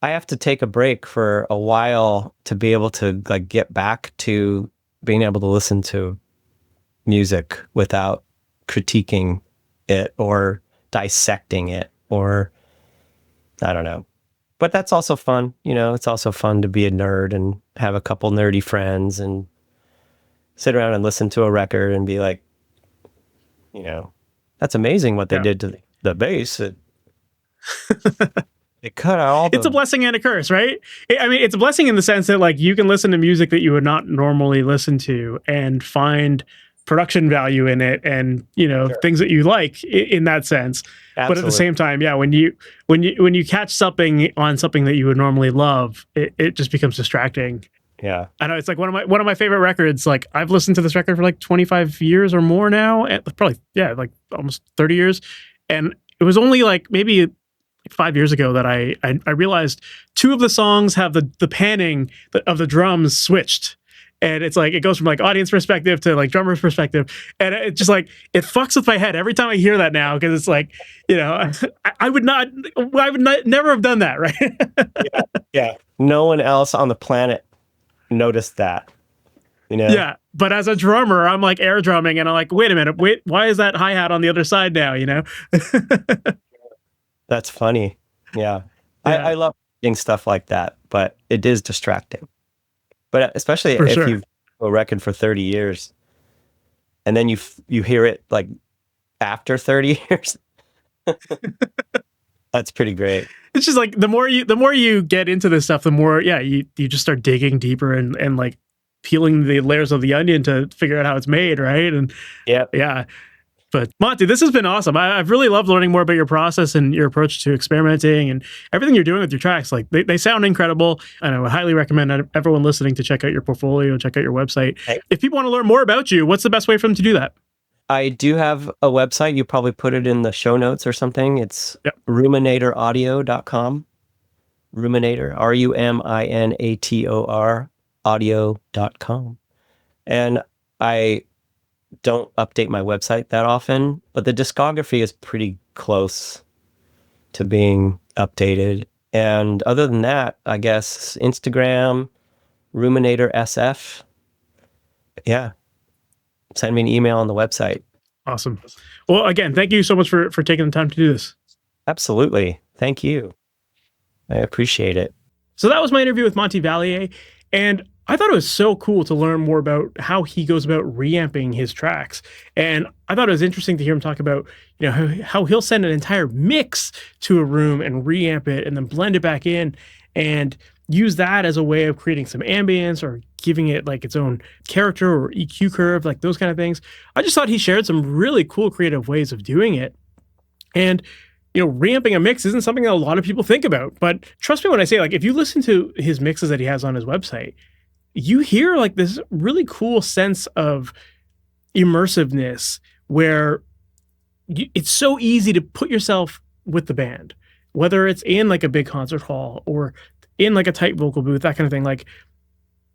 Speaker 2: I have to take a break for a while to be able to like get back to being able to listen to music without critiquing it or dissecting it, or I don't know. But that's also fun. It's also fun to be a nerd and have a couple nerdy friends and sit around and listen to a record and be like, that's amazing what they did to the bass. It cut out all the...
Speaker 1: It's a blessing and a curse, right? I mean, it's a blessing in the sense that like you can listen to music that you would not normally listen to and find production value in it, and sure, things that you like in that sense. Absolutely. But at the same time, when you catch something on something that you would normally love, it just becomes distracting.
Speaker 2: Yeah,
Speaker 1: I know. It's like one of my favorite records. Like I've listened to this record for like 25 years or more now, probably like almost 30 years, and it was only like maybe 5 years ago that I realized two of the songs have the panning of the drums switched. And it's like, it goes from like audience perspective to like drummer's perspective. And it just like, it fucks with my head every time I hear that now. Cause it's like, I would never have done that. Right.
Speaker 2: Yeah. No one else on the planet noticed that,
Speaker 1: Yeah. But as a drummer, I'm like air drumming and I'm like, wait a minute, why is that hi-hat on the other side now?
Speaker 2: That's funny. Yeah. I love doing stuff like that, but it is distracting. But especially if you've a record for 30 years and then you hear it like after 30 years, that's pretty great.
Speaker 1: It's just like the more you get into this stuff, the more, you just start digging deeper and like peeling the layers of the onion to figure out how it's made. Right. And yeah. But Monte, this has been awesome. I've really loved learning more about your process and your approach to experimenting and everything you're doing with your tracks. Like they sound incredible. And I would highly recommend everyone listening to check out your portfolio, check out your website. Hey. If people want to learn more about you, what's the best way for them to do that?
Speaker 2: I do have a website. You probably put it in the show notes or something. It's ruminatoraudio.com. Ruminator, Ruminator, audio.com. And I don't update my website that often, but the discography is pretty close to being updated. And other than that, I guess Instagram, Ruminator SF. Yeah. Send me an email on the website.
Speaker 1: Awesome. Well, again, thank you so much for taking the time to do this.
Speaker 2: Absolutely. Thank you. I appreciate it.
Speaker 1: So that was my interview with Monte Vallier, and I thought it was so cool to learn more about how he goes about reamping his tracks. And I thought it was interesting to hear him talk about, how he'll send an entire mix to a room and reamp it and then blend it back in and use that as a way of creating some ambience or giving it like its own character or EQ curve, like those kind of things. I just thought he shared some really cool creative ways of doing it. And reamping a mix isn't something that a lot of people think about, but trust me when I say, like, if you listen to his mixes that he has on his website, you hear like this really cool sense of immersiveness where it's so easy to put yourself with the band, whether it's in like a big concert hall or in like a tight vocal booth, that kind of thing. Like,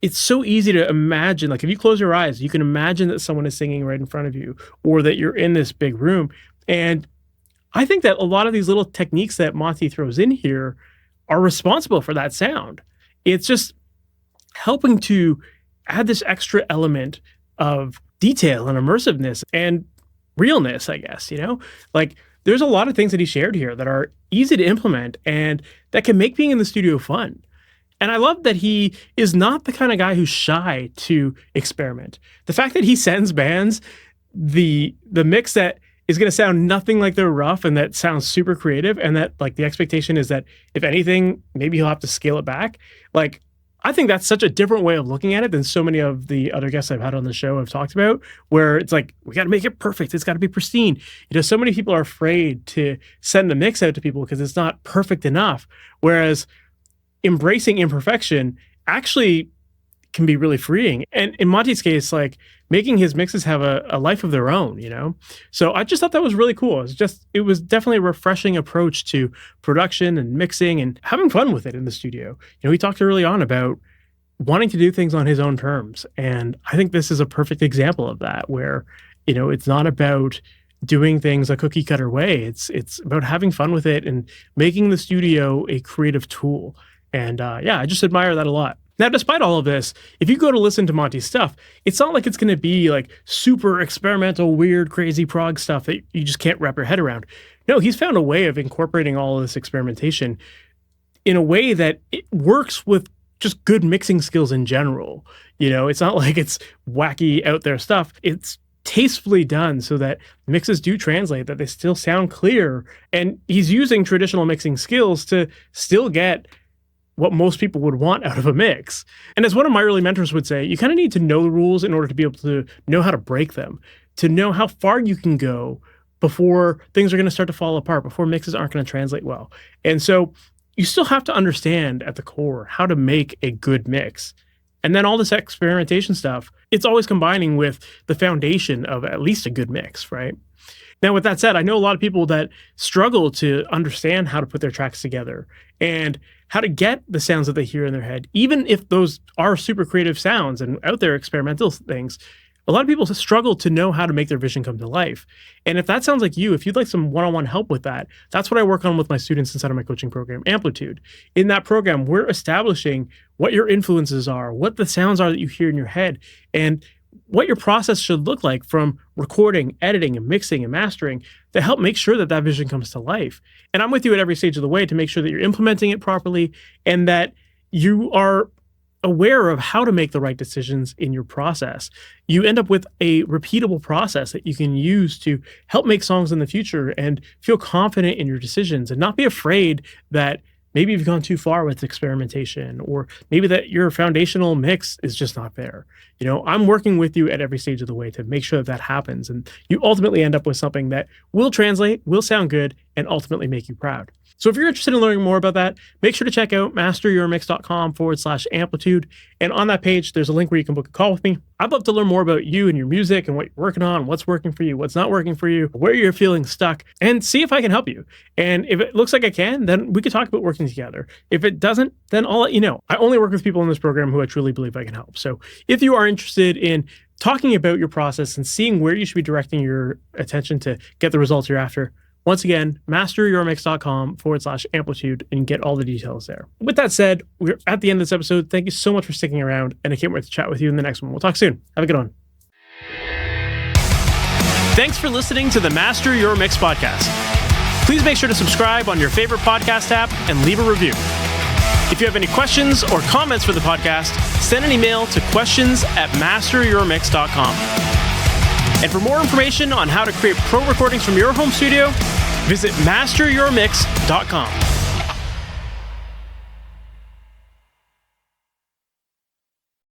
Speaker 1: it's so easy to imagine, like if you close your eyes, you can imagine that someone is singing right in front of you or that you're in this big room. And I think that a lot of these little techniques that Monte throws in here are responsible for that sound. It's just helping to add this extra element of detail and immersiveness and realness, I guess, like there's a lot of things that he shared here that are easy to implement and that can make being in the studio fun. And I love that he is not the kind of guy who's shy to experiment. The fact that he sends bands the mix that is going to sound nothing like they're rough and that sounds super creative, and that like the expectation is that if anything, maybe he'll have to scale it back. Like, I think that's such a different way of looking at it than so many of the other guests I've had on the show have talked about, where it's like, we got to make it perfect. It's got to be pristine. So many people are afraid to send the mix out to people because it's not perfect enough. Whereas embracing imperfection actually can be really freeing. And in Monte's case, like, making his mixes have a life of their own, So I just thought that was really cool. It was definitely a refreshing approach to production and mixing and having fun with it in the studio. He talked early on about wanting to do things on his own terms. And I think this is a perfect example of that, where, it's not about doing things a cookie cutter way. It's about having fun with it and making the studio a creative tool. And I just admire that a lot. Now, despite all of this, if you go to listen to Monte's stuff, it's not like it's going to be like super experimental, weird, crazy prog stuff that you just can't wrap your head around. No, he's found a way of incorporating all of this experimentation in a way that it works with just good mixing skills in general. It's not like it's wacky out there stuff. It's tastefully done so that mixes do translate, that they still sound clear. And he's using traditional mixing skills to still get what most people would want out of a mix. And as one of my early mentors would say, you kind of need to know the rules in order to be able to know how to break them, to know how far you can go before things are going to start to fall apart, before mixes aren't going to translate well. And so you still have to understand at the core how to make a good mix. And then all this experimentation stuff, it's always combining with the foundation of at least a good mix, right? Now, with that said, I know a lot of people that struggle to understand how to put their tracks together and how to get the sounds that they hear in their head, even if those are super creative sounds and out there experimental things. A lot of people struggle to know how to make their vision come to life. And if that sounds like you, if you'd like some one-on-one help with that, that's what I work on with my students inside of my coaching program, Amplitude. In that program, we're establishing what your influences are, what the sounds are that you hear in your head, and what your process should look like from recording, editing, and mixing and mastering to help make sure that that vision comes to life. And I'm with you at every stage of the way to make sure that you're implementing it properly and that you are aware of how to make the right decisions in your process. You end up with a repeatable process that you can use to help make songs in the future and feel confident in your decisions and not be afraid that maybe you've gone too far with experimentation, or maybe that your foundational mix is just not there. I'm working with you at every stage of the way to make sure that happens. And you ultimately end up with something that will translate, will sound good, and ultimately make you proud. So if you're interested in learning more about that, make sure to check out masteryourmix.com/amplitude. And on that page, there's a link where you can book a call with me. I'd love to learn more about you and your music and what you're working on, what's working for you, what's not working for you, where you're feeling stuck, and see if I can help you. And if it looks like I can, then we could talk about working together. If it doesn't, then I'll let you know. I only work with people in this program who I truly believe I can help. So if you are interested in talking about your process and seeing where you should be directing your attention to get the results you're after, once again, masteryourmix.com/amplitude and get all the details there. With that said, we're at the end of this episode. Thank you so much for sticking around, and I can't wait to chat with you in the next one. We'll talk soon. Have a good one. Thanks for listening to the Master Your Mix podcast. Please make sure to subscribe on your favorite podcast app and leave a review. If you have any questions or comments for the podcast, send an email to questions@masteryourmix.com. And for more information on how to create pro recordings from your home studio, visit masteryourmix.com.